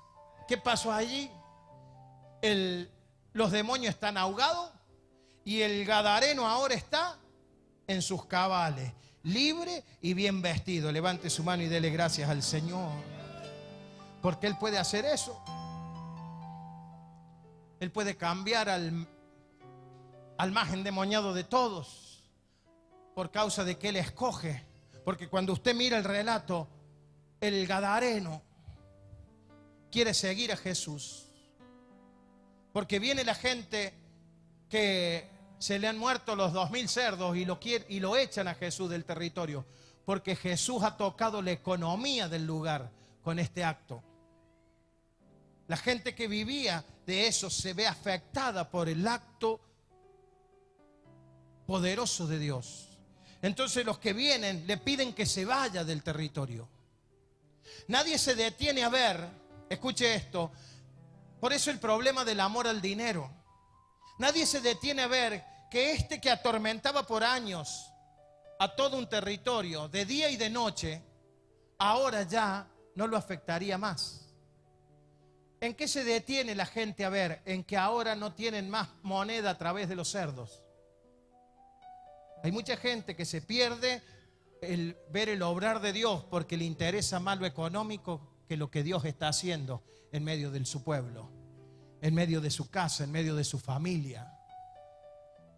¿Qué pasó allí? Los demonios están ahogados y el gadareno ahora está en sus cabales, libre y bien vestido. Levante su mano y dele gracias al Señor, porque Él puede hacer eso. Él puede cambiar al más endemoniado de todos por causa de que Él escoge. Porque cuando usted mira el relato, el gadareno quiere seguir a Jesús. Porque viene la gente que se le han muerto los 2000 cerdos y lo echan a Jesús del territorio. Porque Jesús ha tocado la economía del lugar con este acto. La gente que vivía de eso se ve afectada por el acto poderoso de Dios. Entonces los que vienen le piden que se vaya del territorio. Nadie se detiene a ver, escuche esto, por eso el problema del amor al dinero. Nadie se detiene a ver que este que atormentaba por años a todo un territorio, de día y de noche, ahora ya no lo afectaría más. ¿En qué se detiene la gente a ver? En que ahora no tienen más moneda a través de los cerdos. Hay mucha gente que se pierde el ver el obrar de Dios porque le interesa más lo económico que lo que Dios está haciendo en medio de su pueblo, en medio de su casa, en medio de su familia.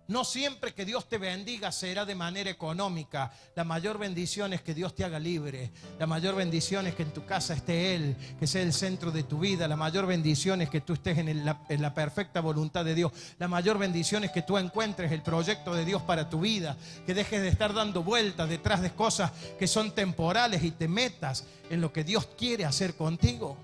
No siempre que Dios te bendiga será de manera económica. La mayor bendición es que Dios te haga libre. La mayor bendición es que en tu casa esté Él, que sea el centro de tu vida. La mayor bendición es que tú estés en la perfecta voluntad de Dios. La mayor bendición es que tú encuentres el proyecto de Dios para tu vida, que dejes de estar dando vueltas detrás de cosas que son temporales y te metas en lo que Dios quiere hacer contigo.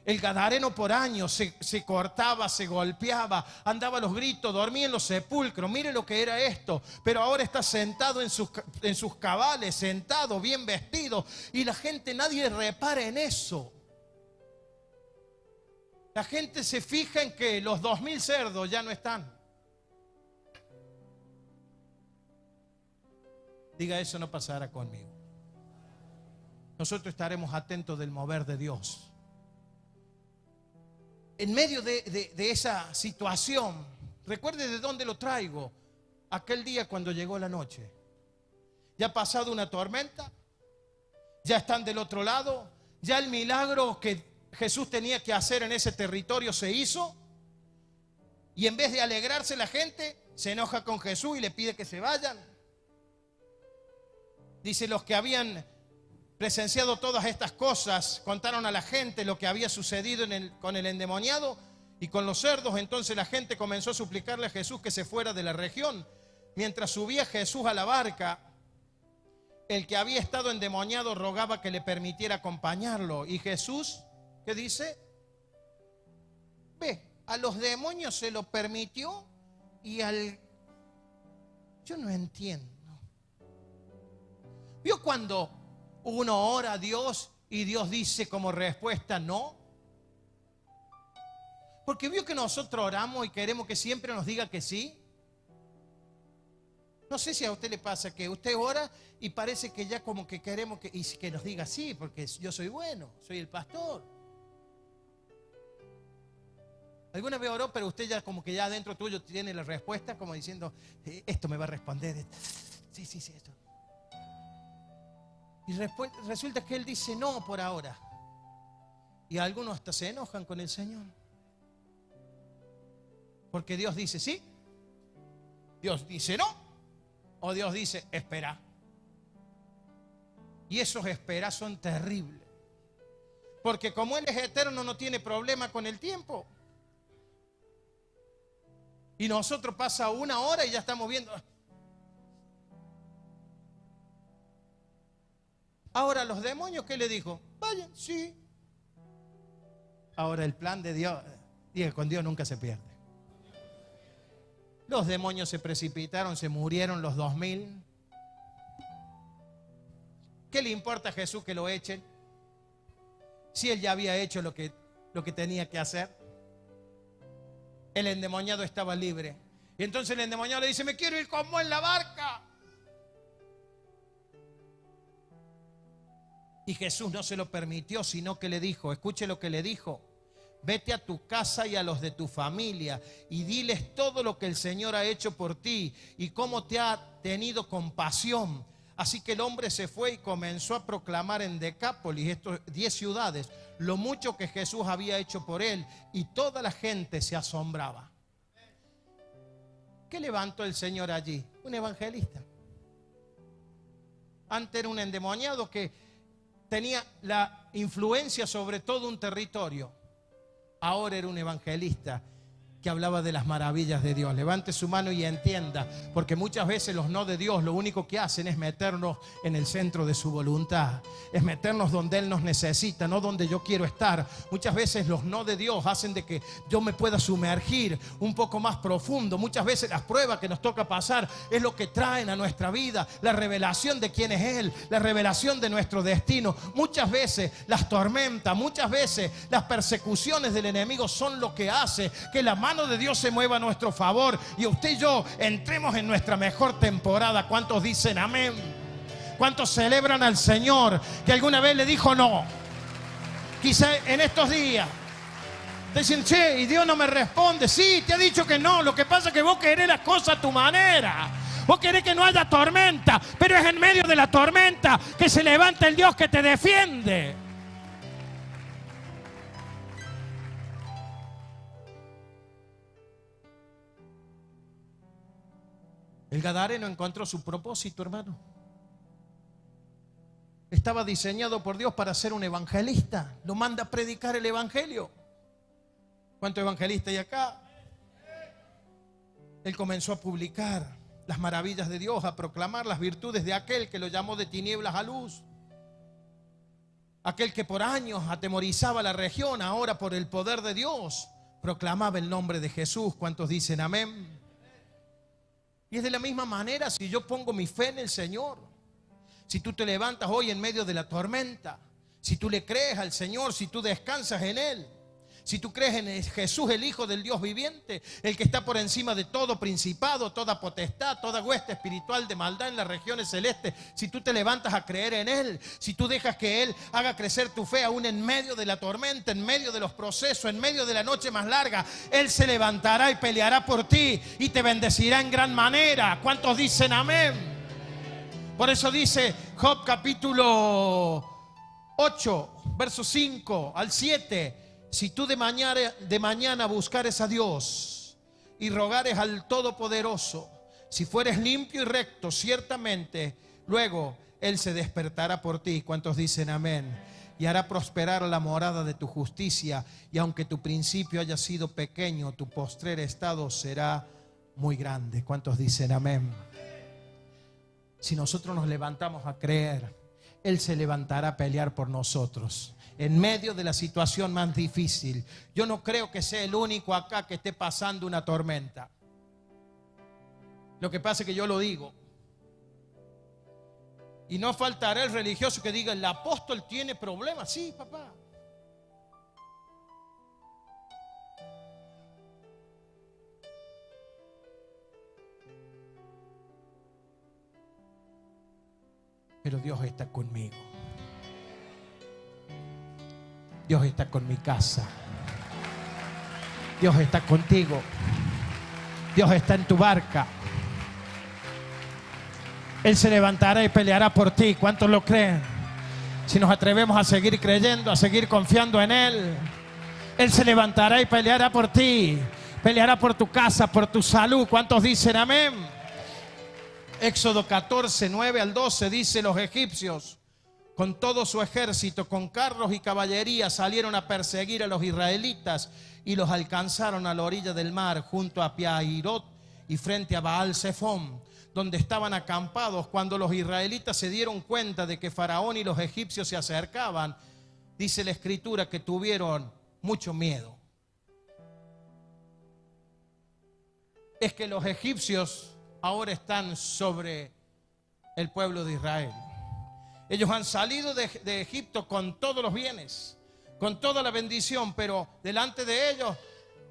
El gadareno por años se cortaba, se golpeaba, andaba a los gritos, dormía en los sepulcros. Mire lo que era esto. Pero ahora está sentado en sus cabales, sentado, bien vestido. Y la gente, nadie repara en eso. La gente se fija en que los 2000 cerdos ya no están. Diga, eso no pasará conmigo. Nosotros estaremos atentos del mover de Dios. En medio de esa situación, recuerde de dónde lo traigo. Aquel día cuando llegó la noche. Ya ha pasado una tormenta. Ya están del otro lado. Ya el milagro que Jesús tenía que hacer en ese territorio se hizo. Y en vez de alegrarse la gente, se enoja con Jesús y le pide que se vayan. Dice, los que habían presenciado todas estas cosas contaron a la gente lo que había sucedido con el endemoniado y con los cerdos. Entonces la gente comenzó a suplicarle a Jesús que se fuera de la región. Mientras subía Jesús a la barca, el que había estado endemoniado rogaba que le permitiera acompañarlo. Y Jesús, ¿qué dice? Ve, a los demonios se lo permitió y al... Yo no entiendo. ¿Vio cuando uno ora a Dios y Dios dice como respuesta no? Porque vio que nosotros oramos y queremos que siempre nos diga que sí. No sé si a usted le pasa que usted ora y parece que ya como que queremos que nos diga sí, porque yo soy bueno, soy el pastor. Alguna vez oró, pero usted ya como que ya dentro tuyo tiene la respuesta, como diciendo, esto me va a responder. Sí, esto. Y resulta que él dice no por ahora. Y algunos hasta se enojan con el Señor. Porque Dios dice sí, Dios dice no, o Dios dice espera. Y esos esperas son terribles. Porque como Él es eterno, no tiene problema con el tiempo. Y nosotros pasa una hora y ya estamos viendo. Ahora los demonios, ¿qué le dijo? Vayan, sí. Ahora el plan de Dios, diga, con Dios nunca se pierde. Los demonios se precipitaron, se murieron los 2000. ¿Qué le importa a Jesús que lo echen? Si Él ya había hecho lo que tenía que hacer. El endemoniado estaba libre. Y entonces el endemoniado le dice, me quiero ir como en la barca. Y Jesús no se lo permitió, sino que le dijo, escuche lo que le dijo, vete a tu casa y a los de tu familia y diles todo lo que el Señor ha hecho por ti y cómo te ha tenido compasión. Así que el hombre se fue y comenzó a proclamar en Decápolis, estos 10 ciudades, lo mucho que Jesús había hecho por él, y toda la gente se asombraba. ¿Qué levantó el Señor allí? Un evangelista. Antes era un endemoniado que tenía la influencia sobre todo un territorio. Ahora era un evangelista que hablaba de las maravillas de Dios. Levante su mano y entienda, porque muchas veces los no de Dios lo único que hacen es meternos en el centro de su voluntad, es meternos donde Él nos necesita, no donde yo quiero estar. Muchas veces los no de Dios hacen de que yo me pueda sumergir un poco más profundo. Muchas veces las pruebas que nos toca pasar es lo que traen a nuestra vida la revelación de quién es Él, la revelación de nuestro destino. Muchas veces las tormentas, muchas veces las persecuciones del enemigo son lo que hace que la mano de Dios se mueva a nuestro favor y usted y yo entremos en nuestra mejor temporada. ¿Cuántos dicen amén? ¿Cuántos celebran al Señor que alguna vez le dijo no? Quizá en estos días dicen, che, y Dios no me responde. Sí, te ha dicho que no. Lo que pasa es que vos querés las cosas a tu manera. Vos querés que no haya tormenta, pero es en medio de la tormenta que se levanta el Dios que te defiende. El gadareno encontró su propósito, hermano. Estaba diseñado por Dios para ser un evangelista. Lo manda a predicar el evangelio. ¿Cuántos evangelistas hay acá? Él comenzó a publicar las maravillas de Dios, a proclamar las virtudes de aquel que lo llamó de tinieblas a luz. Aquel que por años atemorizaba la región, ahora por el poder de Dios proclamaba el nombre de Jesús. ¿Cuántos dicen amén? Y es de la misma manera si yo pongo mi fe en el Señor. Si tú te levantas hoy en medio de la tormenta, si tú le crees al Señor, si tú descansas en Él, si tú crees en Jesús, el Hijo del Dios viviente, el que está por encima de todo principado, toda potestad, toda hueste espiritual de maldad en las regiones celestes, si tú te levantas a creer en Él, si tú dejas que Él haga crecer tu fe aún en medio de la tormenta, en medio de los procesos, en medio de la noche más larga, Él se levantará y peleará por ti y te bendecirá en gran manera. ¿Cuántos dicen amén? Por eso dice Job capítulo 8, verso 5 al 7. Si tú de mañana buscares a Dios y rogares al Todopoderoso, si fueres limpio y recto, ciertamente luego Él se despertará por ti. ¿Cuántos dicen amén? Y hará prosperar la morada de tu justicia, y aunque tu principio haya sido pequeño, tu postrer estado será muy grande. ¿Cuántos dicen amén? Si nosotros nos levantamos a creer, Él se levantará a pelear por nosotros en medio de la situación más difícil. Yo no creo que sea el único acá que esté pasando una tormenta. Lo que pasa es que yo lo digo. Y no faltará el religioso que diga: el apóstol tiene problemas. Sí, papá. Pero Dios está conmigo. Dios está con mi casa. Dios está contigo. Dios está en tu barca. Él se levantará y peleará por ti. ¿Cuántos lo creen? Si nos atrevemos a seguir creyendo, a seguir confiando en Él, Él se levantará y peleará por ti. Peleará por tu casa, por tu salud. ¿Cuántos dicen amén? Éxodo 14, 9 al 12 dice: los egipcios con todo su ejército, con carros y caballería, salieron a perseguir a los israelitas y los alcanzaron a la orilla del mar, junto a Piahirot y frente a Baal-Zephón, donde estaban acampados. Cuando los israelitas se dieron cuenta de que Faraón y los egipcios se acercaban, dice la escritura que tuvieron mucho miedo. Es que los egipcios ahora están sobre el pueblo de Israel. Ellos han salido de Egipto con todos los bienes, con toda la bendición, pero delante de ellos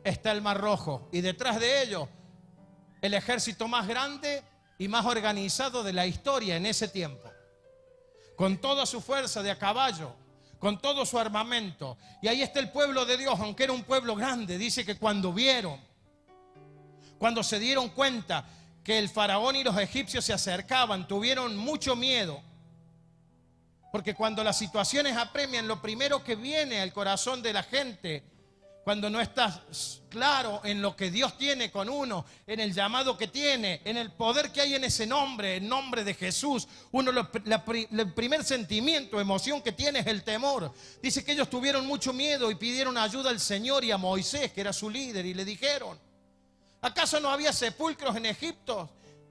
está el Mar Rojo, y detrás de ellos el ejército más grande y más organizado de la historia en ese tiempo, con toda su fuerza de a caballo, con todo su armamento. Y ahí está el pueblo de Dios, aunque era un pueblo grande. Dice que cuando se dieron cuenta que el faraón y los egipcios se acercaban, tuvieron mucho miedo. Porque cuando las situaciones apremian, lo primero que viene al corazón de la gente, cuando no estás claro en lo que Dios tiene con uno, en el llamado que tiene, en el poder que hay en ese nombre, el nombre de Jesús, el primer sentimiento, emoción que tiene es el temor. Dice que ellos tuvieron mucho miedo y pidieron ayuda al Señor y a Moisés, que era su líder, y le dijeron: ¿acaso no había sepulcros en Egipto?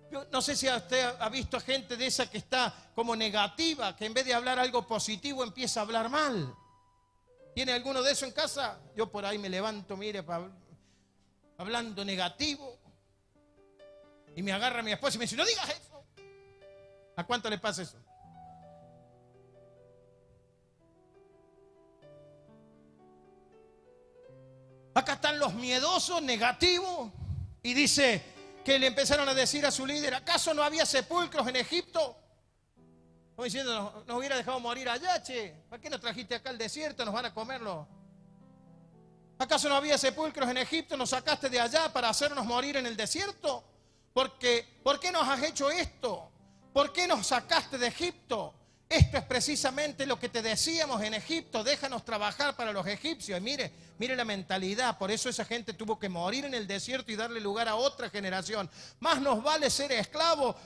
Yo no sé si usted ha visto a gente de esa que está como negativa, que en vez de hablar algo positivo empieza a hablar mal. ¿Tiene alguno de eso en casa? Yo por ahí me levanto, mire, hablando negativo, y me agarra mi esposa y me dice: no digas eso. ¿A cuánto le pasa eso? Acá están los miedosos, negativos, y dice que le empezaron a decir a su líder: ¿acaso no había sepulcros en Egipto? Como diciendo: nos hubiera dejado morir allá, che. ¿Para qué nos trajiste acá al desierto? Nos van a comerlo. ¿Acaso no había sepulcros en Egipto? ¿Nos sacaste de allá para hacernos morir en el desierto? ¿Por qué nos has hecho esto? ¿Por qué nos sacaste de Egipto? Esto es precisamente lo que te decíamos en Egipto: déjanos trabajar para los egipcios. Y mire la mentalidad. Por eso esa gente tuvo que morir en el desierto y darle lugar a otra generación. Más nos vale ser esclavos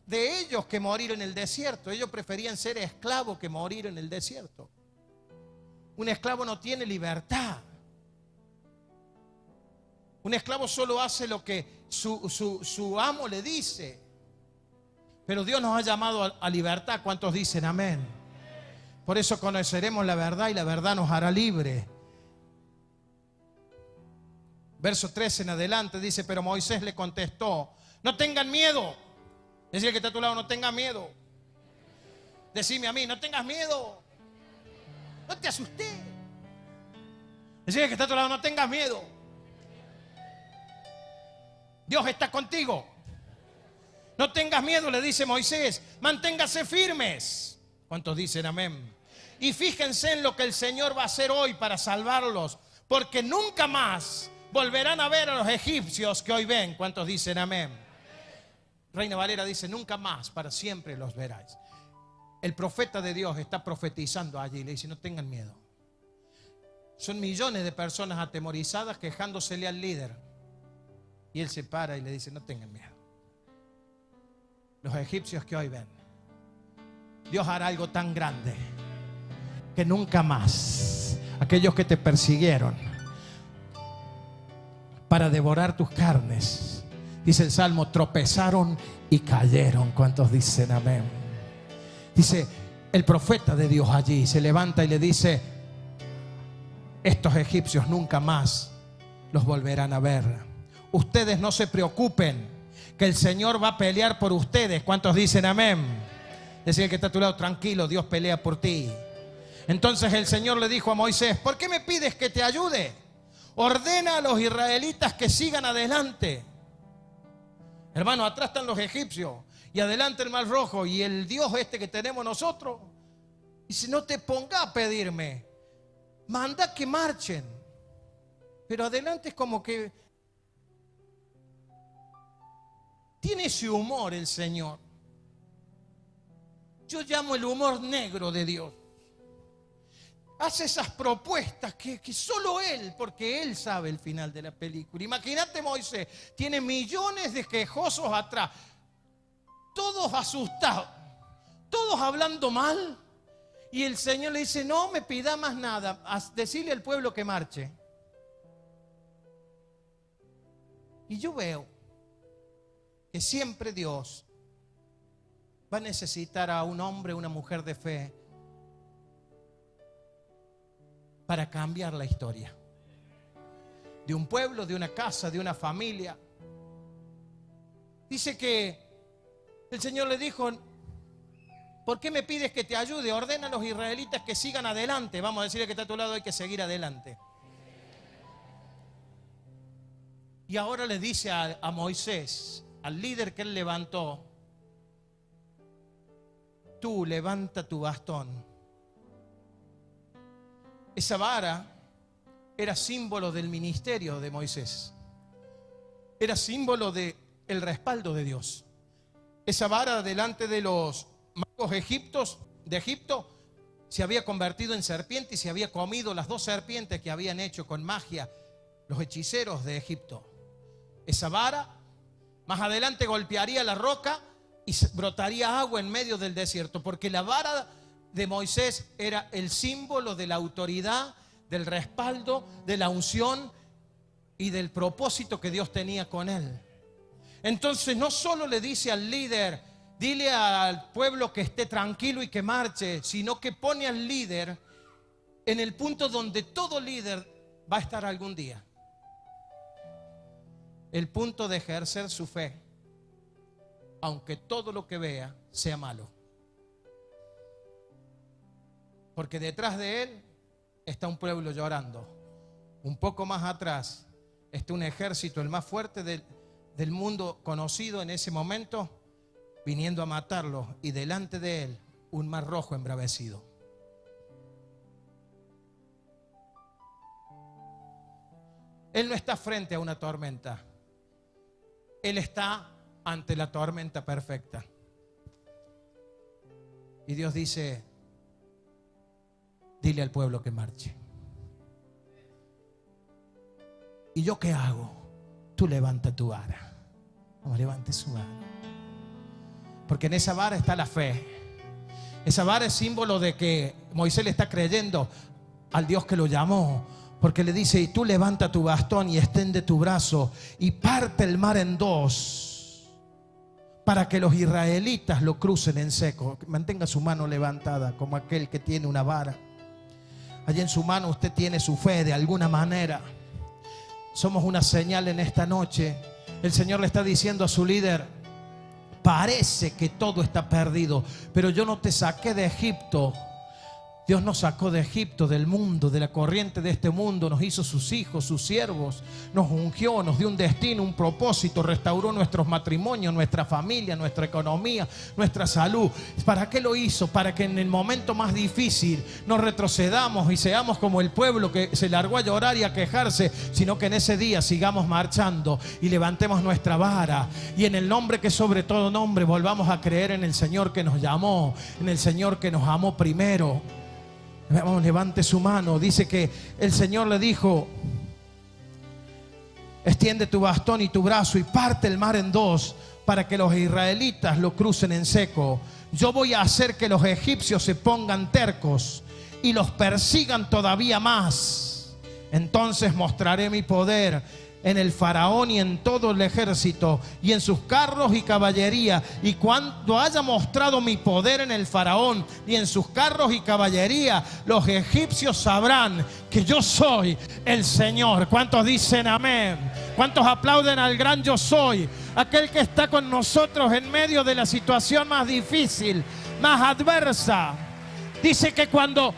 de ellos que morir en el desierto. Ellos preferían ser esclavos que morir en el desierto. Un esclavo no tiene libertad. Un esclavo solo hace lo que su amo le dice. Pero Dios nos ha llamado a libertad. ¿Cuántos dicen amén? Por eso conoceremos la verdad y la verdad nos hará libre. Verso 13 en adelante dice: pero Moisés le contestó: no tengan miedo. Decía que está a tu lado: no tengas miedo. Decime a mí: no tengas miedo. No te asustes. Decía que está a tu lado: no tengas miedo. Dios está contigo. No tengas miedo, le dice Moisés. Manténgase firmes. ¿Cuántos dicen amén? Y fíjense en lo que el Señor va a hacer hoy para salvarlos, porque nunca más volverán a ver a los egipcios que hoy ven. ¿Cuántos dicen amén? Reina Valera dice: nunca más, para siempre los veráis. El profeta de Dios está profetizando allí. Le dice: no tengan miedo. Son millones de personas atemorizadas quejándosele al líder. Y él se para y le dice: no tengan miedo. Los egipcios que hoy ven, Dios hará algo tan grande que nunca más aquellos que te persiguieron para devorar tus carnes, dice el Salmo, tropezaron y cayeron. ¿Cuántos dicen amén? Dice el profeta de Dios allí, se levanta y le dice: estos egipcios nunca más los volverán a ver. Ustedes no se preocupen, que el Señor va a pelear por ustedes. ¿Cuántos dicen amén? Decía el que está a tu lado: tranquilo, Dios pelea por ti. Entonces el Señor le dijo a Moisés: ¿por qué me pides que te ayude? Ordena a los israelitas que sigan adelante. Hermano, atrás están los egipcios y adelante el Mar Rojo y el Dios este que tenemos nosotros. Y si no te pongas a pedirme, manda que marchen. Pero adelante es como que tiene ese humor el Señor. Yo llamo el humor negro de Dios. Hace esas propuestas que solo Él, porque Él sabe el final de la película. Imagínate, Moisés, tiene millones de quejosos atrás, todos asustados, todos hablando mal. Y el Señor le dice: no me pida más nada, decirle al pueblo que marche. Y yo veo que siempre Dios va a necesitar a un hombre, una mujer de fe para cambiar la historia de un pueblo, de una casa, de una familia. Dice que el Señor le dijo: ¿por qué me pides que te ayude? Ordena a los israelitas que sigan adelante. Vamos a decirle que está a tu lado: hay que seguir adelante. Y ahora le dice a Moisés, al líder que él levantó: tú levanta tu bastón. Esa vara era símbolo del ministerio de Moisés. Era símbolo del respaldo de Dios. Esa vara delante de los magos de Egipto se había convertido en serpiente y se había comido las dos serpientes que habían hecho con magia los hechiceros de Egipto. Esa vara más adelante golpearía la roca y brotaría agua en medio del desierto, porque la vara de Moisés era el símbolo de la autoridad, del respaldo, de la unción y del propósito que Dios tenía con él. Entonces no solo le dice al líder: dile al pueblo que esté tranquilo y que marche, sino que pone al líder en el punto donde todo líder va a estar algún día. El punto de ejercer su fe, aunque todo lo que vea sea malo. Porque detrás de él está un pueblo llorando. Un poco más atrás está un ejército, el más fuerte del mundo conocido en ese momento, viniendo a matarlo. Y delante de él un Mar Rojo embravecido. Él no está frente a una tormenta. Él está ante la tormenta perfecta. Y Dios dice: dile al pueblo que marche. ¿Y yo qué hago? Tú levanta tu vara. Vamos, levante su vara. Porque en esa vara está la fe. Esa vara es símbolo de que Moisés le está creyendo al Dios que lo llamó. Porque le dice: y tú levanta tu bastón y extiende tu brazo y parte el mar en dos, para que los israelitas lo crucen en seco. Mantenga su mano levantada como aquel que tiene una vara. Allí en su mano usted tiene su fe de alguna manera. Somos una señal en esta noche. El Señor le está diciendo a su líder: parece que todo está perdido, pero yo no te saqué de Egipto. Dios nos sacó de Egipto, del mundo, de la corriente de este mundo. Nos hizo sus hijos, sus siervos. Nos ungió, nos dio un destino, un propósito. Restauró nuestros matrimonios, nuestra familia, nuestra economía, nuestra salud. ¿Para qué lo hizo? Para que en el momento más difícil no retrocedamos y seamos como el pueblo que se largó a llorar y a quejarse, sino que en ese día sigamos marchando y levantemos nuestra vara. Y en el nombre que sobre todo nombre volvamos a creer en el Señor que nos llamó, en el Señor que nos amó primero. Vamos, levante su mano. Dice que el Señor le dijo: extiende tu bastón y tu brazo y parte el mar en dos para que los israelitas lo crucen en seco. Yo voy a hacer que los egipcios se pongan tercos y los persigan todavía más. Entonces mostraré mi poder en el faraón y en todo el ejército y en sus carros y caballería. Y cuando haya mostrado mi poder en el faraón y en sus carros y caballería, los egipcios sabrán que yo soy el Señor. ¿Cuántos dicen amén? ¿Cuántos aplauden al gran yo soy? Aquel que está con nosotros en medio de la situación más difícil, más adversa. Dice que cuando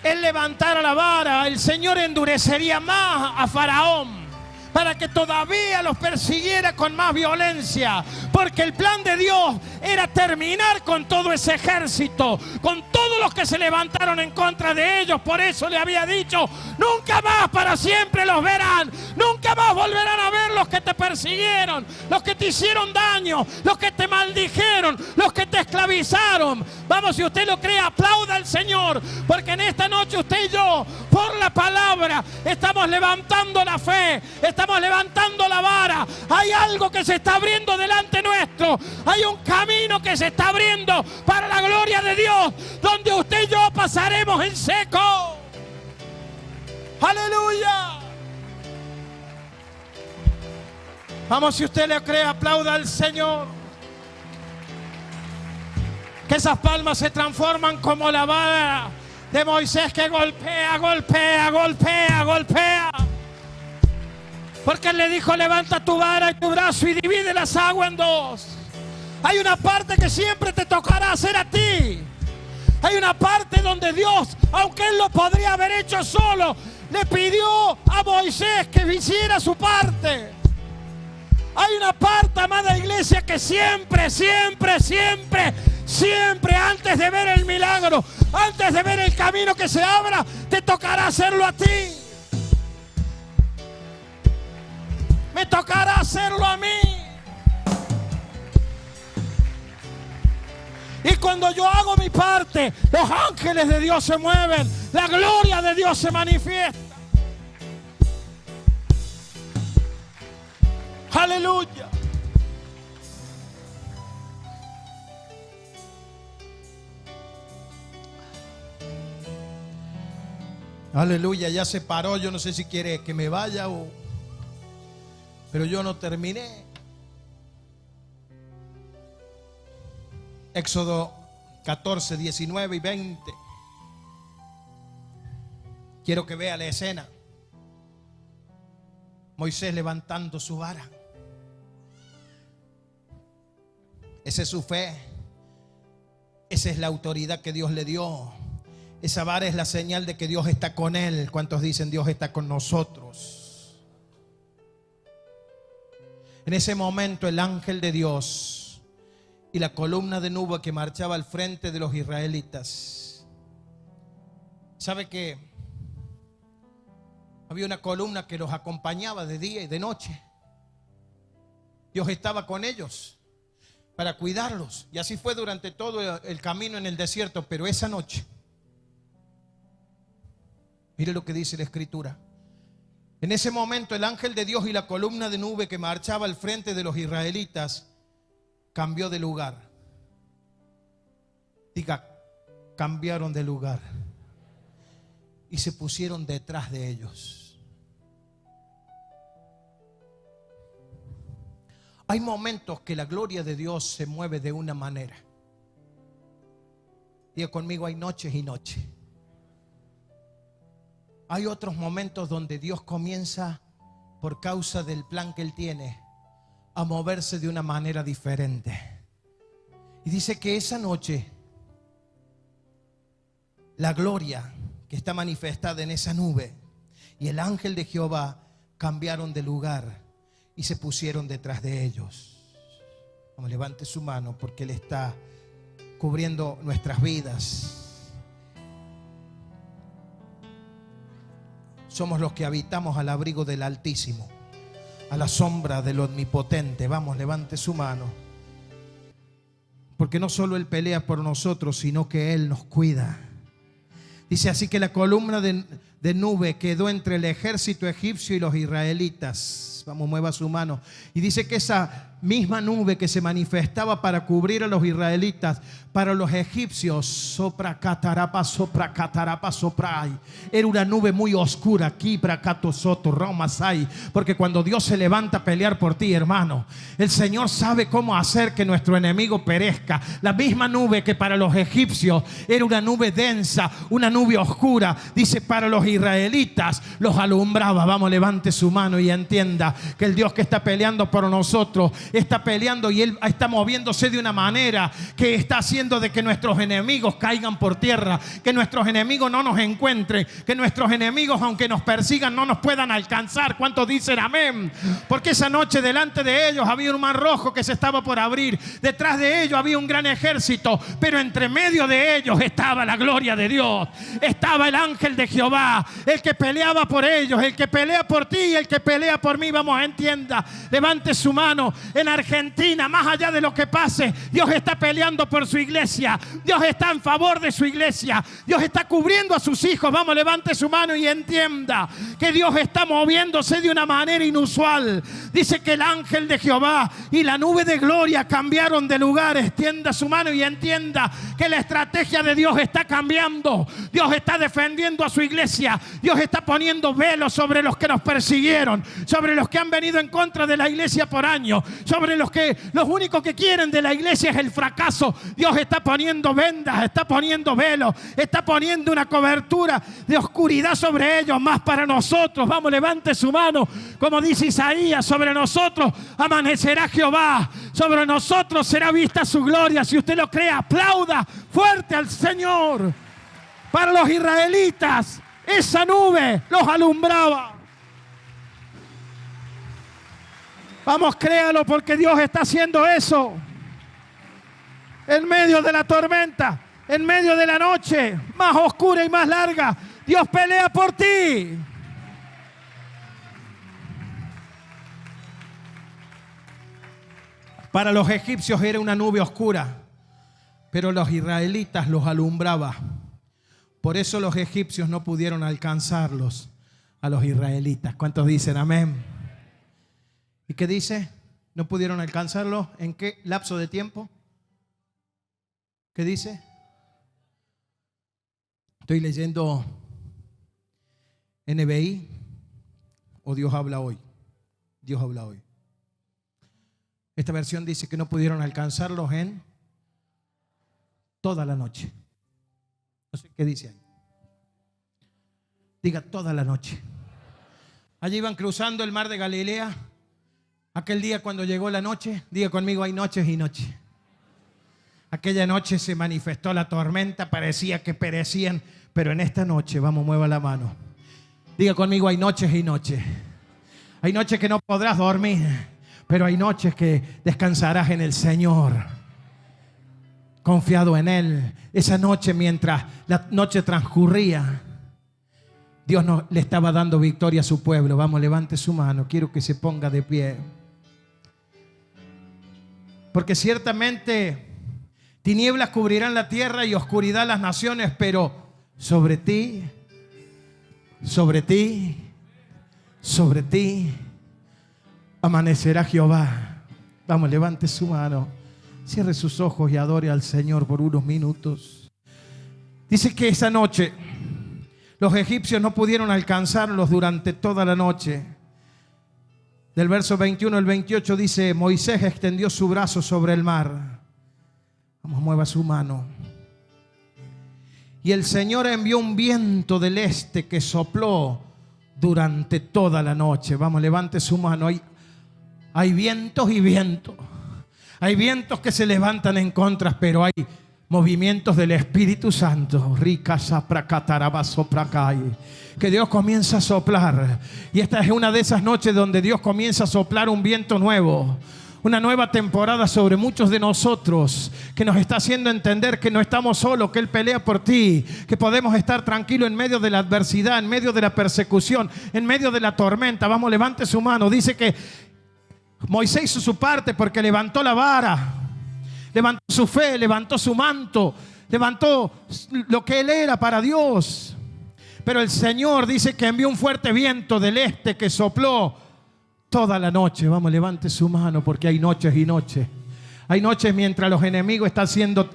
él levantara la vara, el Señor endurecería más a Faraón, para que todavía los persiguiera con más violencia, porque el plan de Dios era terminar con todo ese ejército, con todos los que se levantaron en contra de ellos. Por eso le había dicho: nunca más, para siempre los verán, nunca más volverán a ver los que te persiguieron, los que te hicieron daño, los que te maldijeron, los que te esclavizaron. Vamos, si usted lo cree, aplauda al Señor, porque en esta noche usted y yo, por la palabra, estamos levantando la fe, estamos levantando la vara. Hay algo que se está abriendo delante nuestro, hay un camino que se está abriendo para la gloria de Dios, donde usted y yo pasaremos en seco. ¡Aleluya! Vamos, si usted le cree, aplauda al Señor. Que esas palmas se transforman como la vara de Moisés, que golpea, golpea, golpea, golpea. Porque él le dijo: levanta tu vara y tu brazo y divide las aguas en dos. Hay una parte que siempre te tocará hacer a ti. Hay una parte donde Dios, aunque él lo podría haber hecho solo, le pidió a Moisés que hiciera su parte. Hay una parte, amada iglesia, que siempre, siempre, siempre, siempre, antes de ver el milagro, antes de ver el camino que se abra, te tocará hacerlo a ti. Me tocará hacerlo a mí. Y cuando yo hago mi parte, los ángeles de Dios se mueven, la gloria de Dios se manifiesta. Aleluya. Aleluya, ya se paró. Yo no sé si quiere que me vaya pero yo no terminé. Éxodo 14, 19 y 20. Quiero que vea la escena. Moisés levantando su vara. Esa es su fe. Esa es la autoridad que Dios le dio. Esa vara es la señal de que Dios está con él. ¿Cuántos dicen Dios está con nosotros? En ese momento el ángel de Dios y la columna de nube que marchaba al frente de los israelitas. ¿Sabe que había una columna que los acompañaba de día y de noche? Dios estaba con ellos para cuidarlos. Y así fue durante todo el camino en el desierto. Pero esa noche, mire lo que dice la Escritura. En ese momento el ángel de Dios y la columna de nube que marchaba al frente de los israelitas cambió de lugar. Diga, cambiaron de lugar. Y se pusieron detrás de ellos. Hay momentos que la gloria de Dios se mueve de una manera. Diga conmigo, hay noches y noches. Hay otros momentos donde Dios comienza, por causa del plan que Él tiene, a moverse de una manera diferente. Y dice que esa noche la gloria que está manifestada en esa nube y el ángel de Jehová cambiaron de lugar y se pusieron detrás de ellos. Vamos, levante su mano, porque Él está cubriendo nuestras vidas. Somos los que habitamos al abrigo del Altísimo, a la sombra del Omnipotente. Vamos, levante su mano. Porque no solo Él pelea por nosotros, sino que Él nos cuida. Dice así que la columna de nube quedó entre el ejército egipcio y los israelitas. Vamos, mueva su mano. Y dice que esa misma nube que se manifestaba para cubrir a los israelitas, para los egipcios, sopra catarapa, sopray. Era una nube muy oscura, aquí pracato soto, romasai. Porque cuando Dios se levanta a pelear por ti, hermano, el Señor sabe cómo hacer que nuestro enemigo perezca. La misma nube que para los egipcios era una nube densa, una nube oscura, dice para los israelitas los alumbraba. Vamos, levante su mano y entienda que el Dios que está peleando por nosotros está peleando, y Él está moviéndose de una manera que está haciendo de que nuestros enemigos caigan por tierra, que nuestros enemigos no nos encuentren, que nuestros enemigos, aunque nos persigan, no nos puedan alcanzar. ¿Cuántos dicen amén? Porque esa noche delante de ellos había un mar rojo que se estaba por abrir, detrás de ellos había un gran ejército, pero entre medio de ellos estaba la gloria de Dios, estaba el ángel de Jehová, el que peleaba por ellos, el que pelea por ti y el que pelea por mí. Vamos, entienda, levante su mano. En Argentina, más allá de lo que pase, Dios está peleando por su iglesia. Dios está en favor de su iglesia. Dios está cubriendo a sus hijos. Vamos, levante su mano y entienda que Dios está moviéndose de una manera inusual. Dice que el ángel de Jehová y la nube de gloria cambiaron de lugar. Extienda su mano y entienda que la estrategia de Dios está cambiando. Dios está defendiendo a su iglesia. Dios está poniendo velos sobre los que nos persiguieron, sobre los que han venido en contra de la iglesia por años, sobre los únicos que quieren de la iglesia es el fracaso. Dios está poniendo vendas, está poniendo velos, está poniendo una cobertura de oscuridad sobre ellos, más para nosotros. Vamos, levante su mano, como dice Isaías: sobre nosotros amanecerá Jehová, sobre nosotros será vista su gloria. Si usted lo cree, aplauda fuerte al Señor. Para los israelitas, esa nube los alumbraba. Vamos, créalo, porque Dios está haciendo eso. En medio de la tormenta, en medio de la noche más oscura y más larga, Dios pelea por ti. Para los egipcios era una nube oscura, pero los israelitas los alumbraba. Por eso los egipcios no pudieron alcanzarlos a los israelitas. ¿Cuántos dicen amén? ¿Y qué dice? ¿No pudieron alcanzarlo? ¿En qué lapso de tiempo? ¿Qué dice? Estoy leyendo NBI o Dios habla hoy. Dios habla hoy. Esta versión dice que no pudieron alcanzarlos en toda la noche. No sé qué dice ahí. Diga toda la noche. Allí iban cruzando el mar de Galilea. Aquel día cuando llegó la noche, diga conmigo, hay noches y noches. Aquella noche se manifestó la tormenta, parecía que perecían, pero en esta noche, vamos, mueva la mano. Diga conmigo, hay noches y noches. Hay noches que no podrás dormir, pero hay noches que descansarás en el Señor, confiado en Él. Esa noche, mientras la noche transcurría, Dios le estaba dando victoria a su pueblo. Vamos, levante su mano, quiero que se ponga de pie. Porque ciertamente tinieblas cubrirán la tierra y oscuridad las naciones, pero sobre ti, sobre ti, sobre ti amanecerá Jehová. Vamos, levante su mano, cierre sus ojos y adore al Señor por unos minutos. Dice que esa noche los egipcios no pudieron alcanzarlos durante toda la noche. Del verso 21 al 28 dice: Moisés extendió su brazo sobre el mar. Vamos, mueva su mano. Y el Señor envió un viento del este que sopló durante toda la noche. Vamos, levante su mano. Hay vientos y vientos. Hay vientos que se levantan en contra, pero hay movimientos del Espíritu Santo. Que Dios comienza a soplar. Y esta es una de esas noches donde Dios comienza a soplar un viento nuevo. Una nueva temporada sobre muchos de nosotros, que nos está haciendo entender que no estamos solos, que Él pelea por ti, que podemos estar tranquilos en medio de la adversidad, en medio de la persecución, en medio de la tormenta. Vamos, levante su mano. Dice que Moisés hizo su parte porque levantó la vara. levantó su fe, levantó su manto, levantó lo que él era para Dios. Pero el Señor dice que envió un fuerte viento del este que sopló toda la noche. Vamos, levante su mano, porque hay noches y noches. Hay noches mientras los enemigos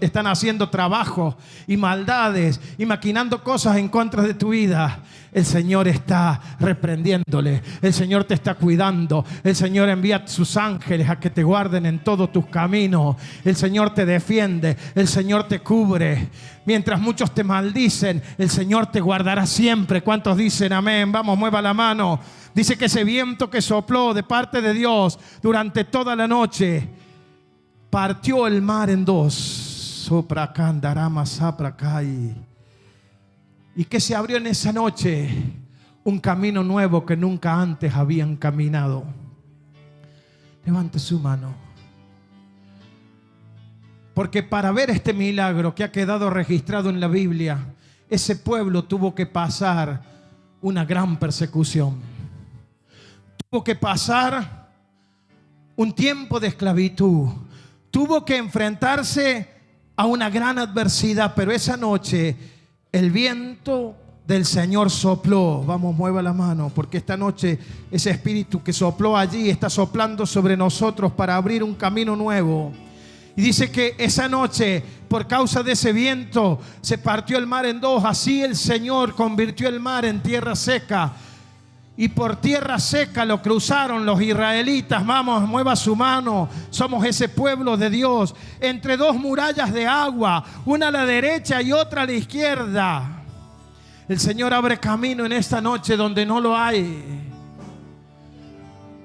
están haciendo trabajo y maldades y maquinando cosas en contra de tu vida. El Señor está reprendiéndole. El Señor te está cuidando. El Señor envía sus ángeles a que te guarden en todos tus caminos. El Señor te defiende. El Señor te cubre. Mientras muchos te maldicen, el Señor te guardará siempre. ¿Cuántos dicen amén? Vamos, mueva la mano. Dice que ese viento que sopló de parte de Dios durante toda la noche partió el mar en dos. Sopracandarama sapracay. Y que se abrió en esa noche un camino nuevo que nunca antes habían caminado. Levante su mano. Porque para ver este milagro que ha quedado registrado en la Biblia, ese pueblo tuvo que pasar una gran persecución. Tuvo que pasar un tiempo de esclavitud. Tuvo que enfrentarse a una gran adversidad, pero esa noche el viento del Señor sopló. Vamos, mueva la mano, porque esta noche ese espíritu que sopló allí está soplando sobre nosotros para abrir un camino nuevo. Y dice que esa noche, por causa de ese viento, se partió el mar en dos. Así el Señor convirtió el mar en tierra seca. Y por tierra seca lo cruzaron los israelitas. Vamos, mueva su mano. Somos ese pueblo de Dios. Entre dos murallas de agua, una a la derecha y otra a la izquierda. El Señor abre camino en esta noche donde no lo hay.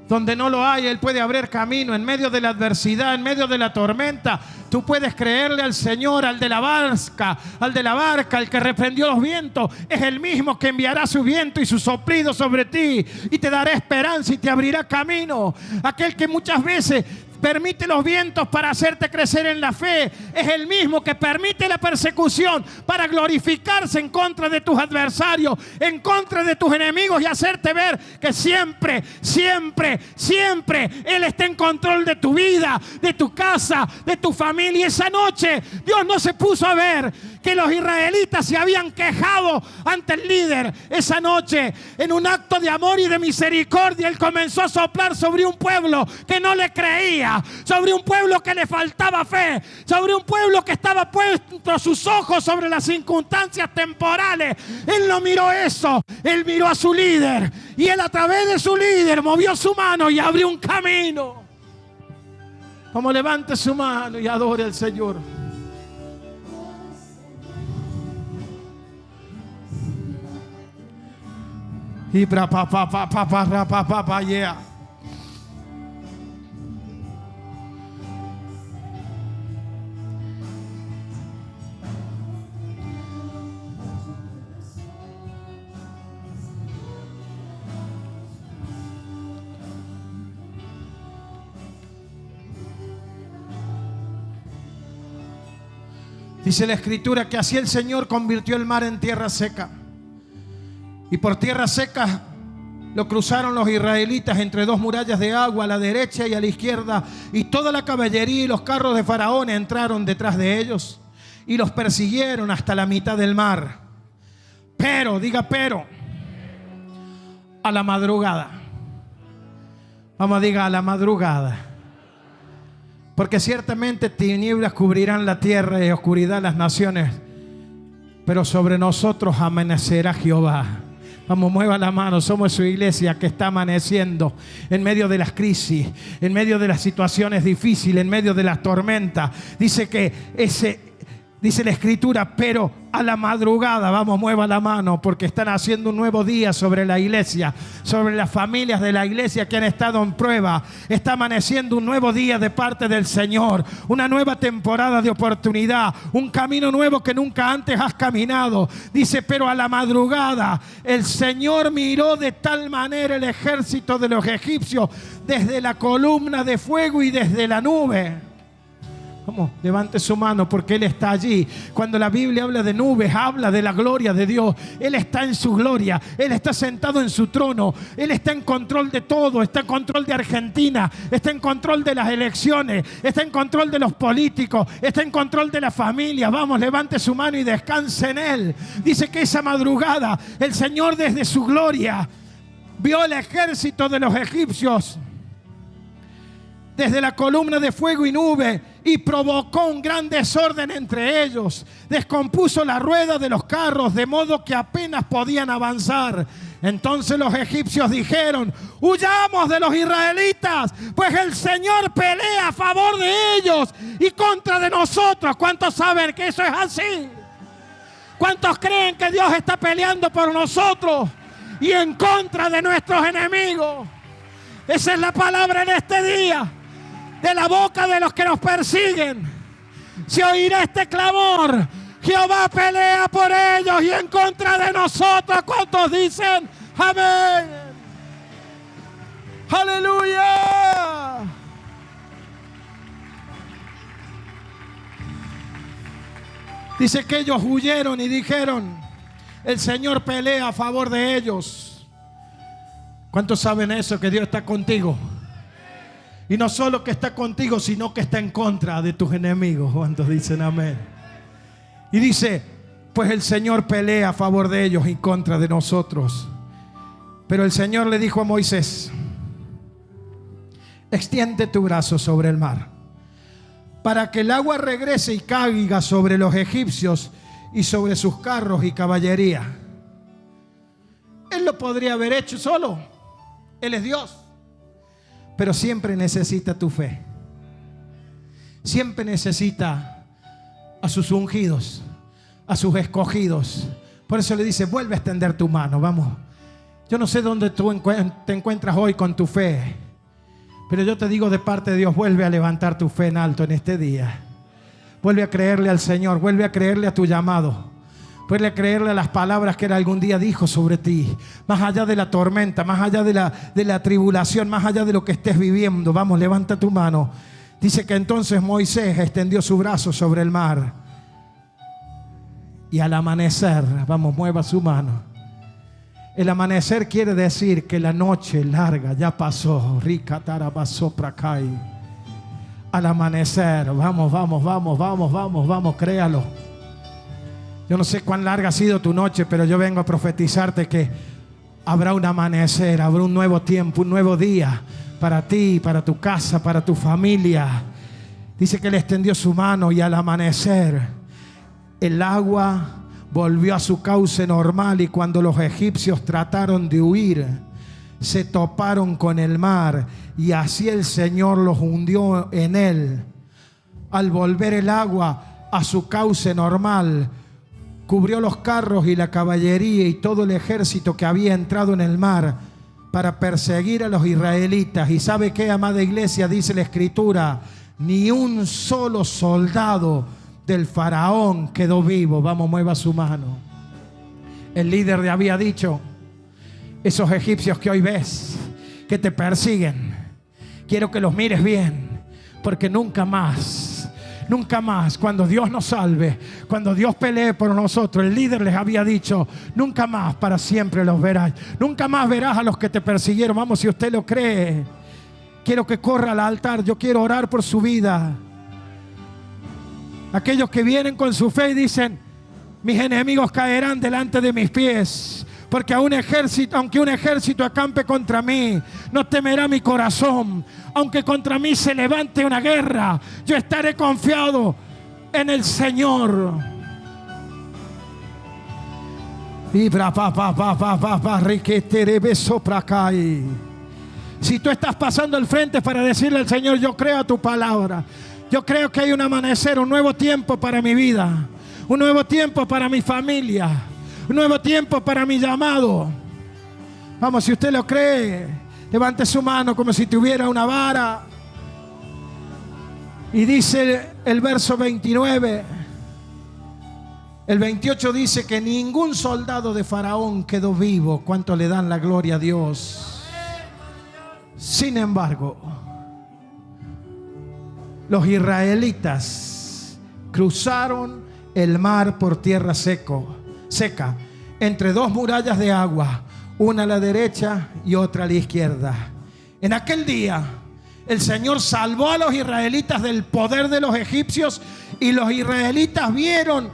Donde no lo hay, Él puede abrir camino en medio de la adversidad, en medio de la tormenta. Tú puedes creerle al Señor, al de la barca, el que reprendió los vientos. Es el mismo que enviará su viento y su soplido sobre ti y te dará esperanza y te abrirá camino. Aquel que muchas veces permite los vientos para hacerte crecer en la fe, es el mismo que permite la persecución para glorificarse en contra de tus adversarios, en contra de tus enemigos, y hacerte ver que siempre, siempre, siempre Él está en control de tu vida, de tu casa, de tu familia. Y esa noche Dios no se puso a ver que los israelitas se habían quejado ante el líder. Esa noche, en un acto de amor y de misericordia, Él comenzó a soplar sobre un pueblo que no le creía, sobre un pueblo que le faltaba fe, sobre un pueblo que estaba puesto sus ojos sobre las circunstancias temporales. Él no miró eso, Él miró a su líder, y Él a través de su líder movió su mano y abrió un camino. Como levante su mano y adore al Señor. Y yeah. Dice la Escritura que así el Señor convirtió el mar en tierra seca. Y por tierra seca lo cruzaron los israelitas entre dos murallas de agua, a la derecha y a la izquierda. Y toda la caballería y los carros de Faraón entraron detrás de ellos y los persiguieron hasta la mitad del mar. Pero, diga pero, a la madrugada. Vamos, diga a la madrugada. Porque ciertamente tinieblas cubrirán la tierra y oscuridad las naciones, pero sobre nosotros amanecerá Jehová. Vamos, mueva la mano. Somos su iglesia que está amaneciendo en medio de las crisis, en medio de las situaciones difíciles, en medio de las tormentas. Dice la Escritura, pero a la madrugada, vamos, mueva la mano, porque están haciendo un nuevo día sobre la iglesia, sobre las familias de la iglesia que han estado en prueba. Está amaneciendo un nuevo día de parte del Señor, una nueva temporada de oportunidad, un camino nuevo que nunca antes has caminado. Dice, pero a la madrugada el Señor miró de tal manera el ejército de los egipcios desde la columna de fuego y desde la nube. Vamos, levante su mano porque Él está allí. Cuando la Biblia habla de nubes, habla de la gloria de Dios. Él está en su gloria. Él está sentado en su trono. Él está en control de todo. Está en control de Argentina. Está en control de las elecciones. Está en control de los políticos. Está en control de la familia. Vamos, levante su mano y descanse en Él. Dice que esa madrugada el Señor desde su gloria vio el ejército de los egipcios desde la columna de fuego y nube, y provocó un gran desorden entre ellos. Descompuso la rueda de los carros, de modo que apenas podían avanzar. Entonces los egipcios dijeron: huyamos de los israelitas, pues el Señor pelea a favor de ellos y contra de nosotros. ¿Cuántos saben que eso es así? ¿Cuántos creen que Dios está peleando por nosotros y en contra de nuestros enemigos? Esa es la palabra en este día. De la boca de los que nos persiguen se oirá este clamor: Jehová pelea por ellos y en contra de nosotros. ¿Cuántos dicen amén? ¡Aleluya! Dice que ellos huyeron y dijeron: el Señor pelea a favor de ellos. ¿Cuántos saben eso? Que Dios está contigo. Y no solo que está contigo, sino que está en contra de tus enemigos. ¿Cuántos dicen amén? Y dice: pues el Señor pelea a favor de ellos y contra de nosotros. Pero el Señor le dijo a Moisés: extiende tu brazo sobre el mar, para que el agua regrese y caiga sobre los egipcios y sobre sus carros y caballería. Él lo podría haber hecho solo. Él es Dios. Pero siempre necesita tu fe. Siempre necesita a sus ungidos, a sus escogidos. Por eso le dice: vuelve a extender tu mano. Vamos. Yo no sé dónde tú te encuentras hoy con tu fe, pero yo te digo de parte de Dios: vuelve a levantar tu fe en alto en este día. Vuelve a creerle al Señor. Vuelve a creerle a tu llamado. Vuelve a creerle a las palabras que Él algún día dijo sobre ti. Más allá de la tormenta, más allá de la tribulación, más allá de lo que estés viviendo. Vamos, levanta tu mano. Dice que entonces Moisés extendió su brazo sobre el mar. Y al amanecer, vamos, mueva su mano. El amanecer quiere decir que la noche larga ya pasó. Al amanecer, vamos, créalo. Yo no sé cuán larga ha sido tu noche, pero yo vengo a profetizarte que habrá un amanecer, habrá un nuevo tiempo, un nuevo día para ti, para tu casa, para tu familia. Dice que Él extendió su mano y al amanecer el agua volvió a su cauce normal, y cuando los egipcios trataron de huir, se toparon con el mar, y así el Señor los hundió en él. Al volver el agua a su cauce normal, cubrió los carros y la caballería y todo el ejército que había entrado en el mar para perseguir a los israelitas. ¿Y sabe qué, amada iglesia? Dice la Escritura: ni un solo soldado del faraón quedó vivo. Vamos, mueva su mano. El líder le había dicho: esos egipcios que hoy ves, que te persiguen, quiero que los mires bien, porque nunca más, cuando Dios nos salve, cuando Dios pelee por nosotros, el líder les había dicho: nunca más, para siempre los verás. Nunca más verás a los que te persiguieron. Vamos, si usted lo cree, quiero que corra al altar. Yo quiero orar por su vida. Aquellos que vienen con su fe y dicen: mis enemigos caerán delante de mis pies, porque aunque un ejército acampe contra mí, no temerá mi corazón. Aunque contra mí se levante una guerra, yo estaré confiado en el Señor. Si tú estás pasando al frente para decirle al Señor: yo creo a tu palabra, yo creo que hay un amanecer, un nuevo tiempo para mi vida, un nuevo tiempo para mi familia, un nuevo tiempo para mi llamado. Vamos, si usted lo cree, levante su mano como si tuviera una vara. Y dice el verso 29. El 28 dice que ningún soldado de Faraón quedó vivo. ¿Cuánto le dan la gloria a Dios? Sin embargo, los israelitas cruzaron el mar por tierra seca, entre dos murallas de agua, una a la derecha y otra a la izquierda. En aquel día el Señor salvó a los israelitas del poder de los egipcios, y los israelitas vieron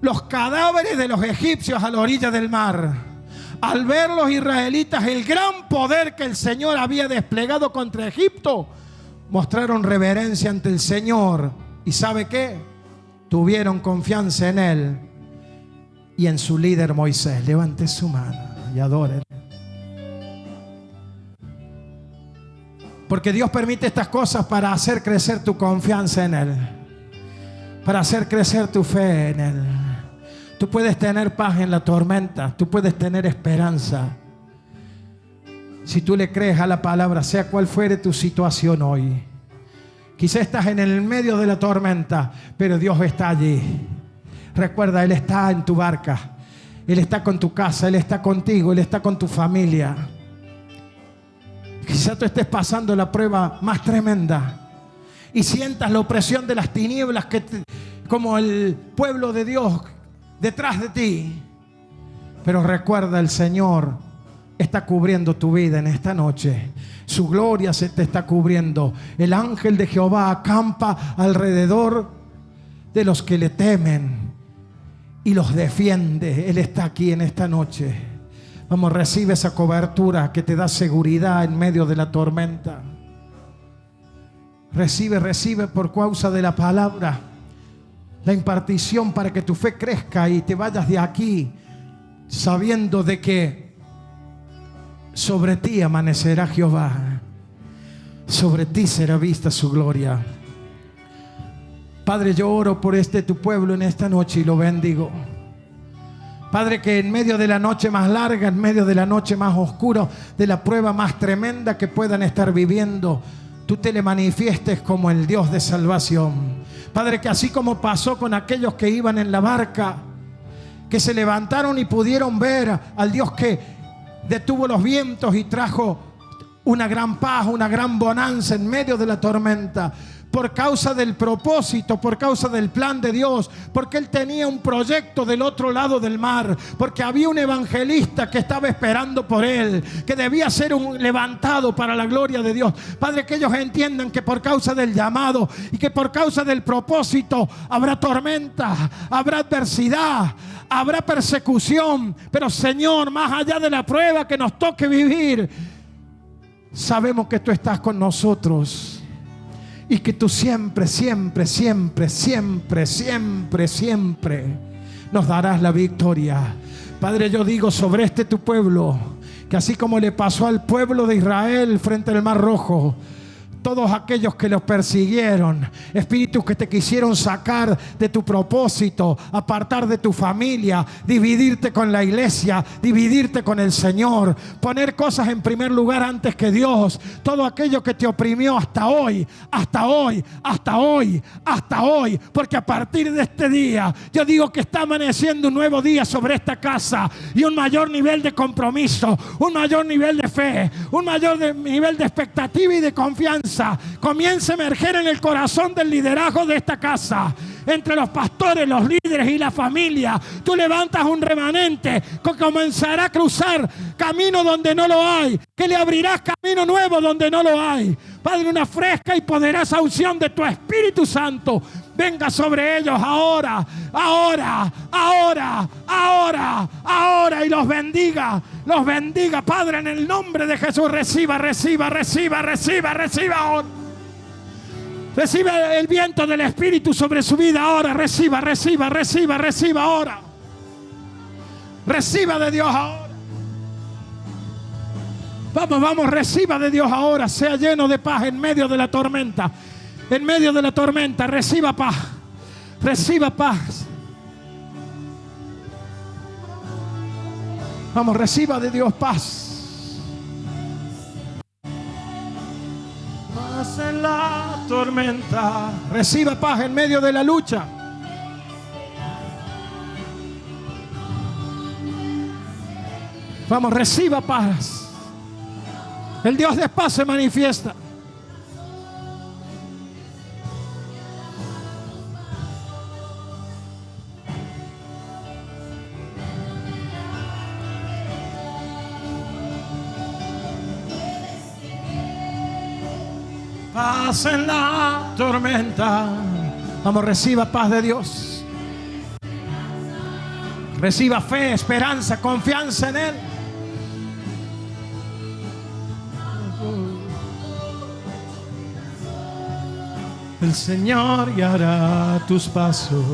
los cadáveres de los egipcios a la orilla del mar. Al ver los israelitas el gran poder que el Señor había desplegado contra Egipto, mostraron reverencia ante el Señor. ¿Y sabe qué? Tuvieron confianza en Él y en su líder Moisés. Levante su mano y adoren. Porque Dios permite estas cosas para hacer crecer tu confianza en Él, para hacer crecer tu fe en Él. Tú puedes tener paz en la tormenta, tú puedes tener esperanza si tú le crees a la palabra, sea cual fuere tu situación hoy. Quizá estás en el medio de la tormenta, pero Dios está allí. Recuerda, Él está en tu barca, Él está con tu casa, Él está contigo, Él está con tu familia. Quizá tú estés pasando la prueba más tremenda y sientas la opresión de las tinieblas como el pueblo de Dios detrás de ti. Pero recuerda, el Señor está cubriendo tu vida en esta noche. Su gloria se te está cubriendo. El ángel de Jehová acampa alrededor de los que le temen y los defiende. Él está aquí en esta noche. Vamos, recibe esa cobertura que te da seguridad en medio de la tormenta. Recibe por causa de la palabra la impartición para que tu fe crezca y te vayas de aquí sabiendo de que sobre ti amanecerá Jehová, sobre ti será vista su gloria. Padre, yo oro por tu pueblo en esta noche y lo bendigo. Padre, que en medio de la noche más larga, en medio de la noche más oscura, de la prueba más tremenda que puedan estar viviendo, tú te le manifiestes como el Dios de salvación. Padre, que así como pasó con aquellos que iban en la barca, que se levantaron y pudieron ver al Dios que detuvo los vientos y trajo una gran paz, una gran bonanza en medio de la tormenta, por causa del propósito, por causa del plan de Dios, porque Él tenía un proyecto del otro lado del mar, porque había un evangelista que estaba esperando por Él, que debía ser un levantado para la gloria de Dios. Padre, que ellos entiendan que por causa del llamado y que por causa del propósito habrá tormenta, habrá adversidad, habrá persecución, pero Señor, más allá de la prueba que nos toque vivir, sabemos que tú estás con nosotros. Y que tú siempre, siempre, siempre, siempre, siempre, siempre nos darás la victoria. Padre, yo digo sobre tu pueblo, que así como le pasó al pueblo de Israel frente al Mar Rojo, todos aquellos que los persiguieron, espíritus que te quisieron sacar de tu propósito, apartar de tu familia, dividirte con la iglesia, dividirte con el Señor, poner cosas en primer lugar antes que Dios, todo aquello que te oprimió hasta hoy, hasta hoy, hasta hoy, hasta hoy, porque a partir de este día yo digo que está amaneciendo un nuevo día sobre esta casa y un mayor nivel de compromiso, un mayor nivel de fe, un mayor nivel de expectativa y de confianza comienza a emerger en el corazón del liderazgo de esta casa, entre los pastores, los líderes y la familia. Tú levantas un remanente que comenzará a cruzar camino donde no lo hay, que le abrirás camino nuevo donde no lo hay. Padre, una fresca y poderosa unción de tu Espíritu Santo venga sobre ellos ahora, ahora, ahora, ahora, ahora, y los bendiga, Padre, en el nombre de Jesús. Reciba ahora. Recibe el viento del Espíritu sobre su vida ahora. Reciba ahora. Reciba de Dios ahora. Vamos, reciba de Dios ahora. Sea lleno de paz en medio de la tormenta. En medio de la tormenta, reciba paz. Reciba paz. Vamos, reciba de Dios paz. Paz en la tormenta. Reciba paz en medio de la lucha. Vamos, reciba paz. El Dios de paz se manifiesta. Paz en la tormenta. Vamos, reciba paz de Dios. Reciba fe, esperanza, confianza en Él. El Señor guiará tus pasos.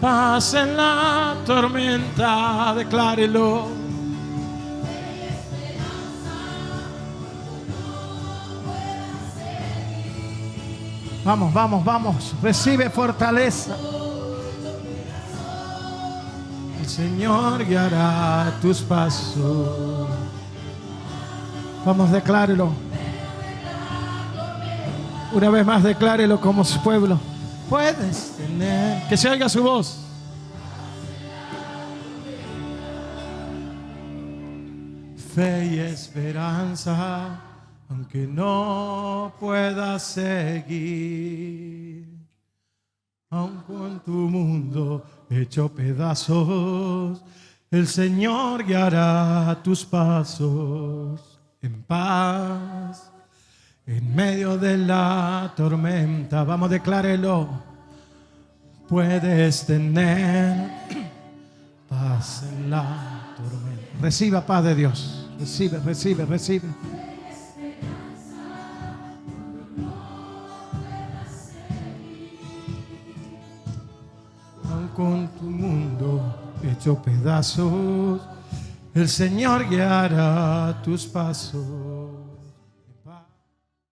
Paz en la tormenta, declárelo. Vamos, vamos, vamos. Recibe fortaleza. El Señor guiará tus pasos. Vamos, declárelo. Una vez más, declárelo como su pueblo. Puedes tener. Que se oiga su voz. Fe y esperanza, aunque no puedas seguir. Aun con tu mundo hecho pedazos, el Señor guiará tus pasos en paz. En medio de la tormenta, vamos, declárelo. Puedes tener paz en la tormenta. Reciba paz de Dios. Recibe, recibe, recibe. Aun con tu mundo hecho pedazos, el Señor guiará tus pasos.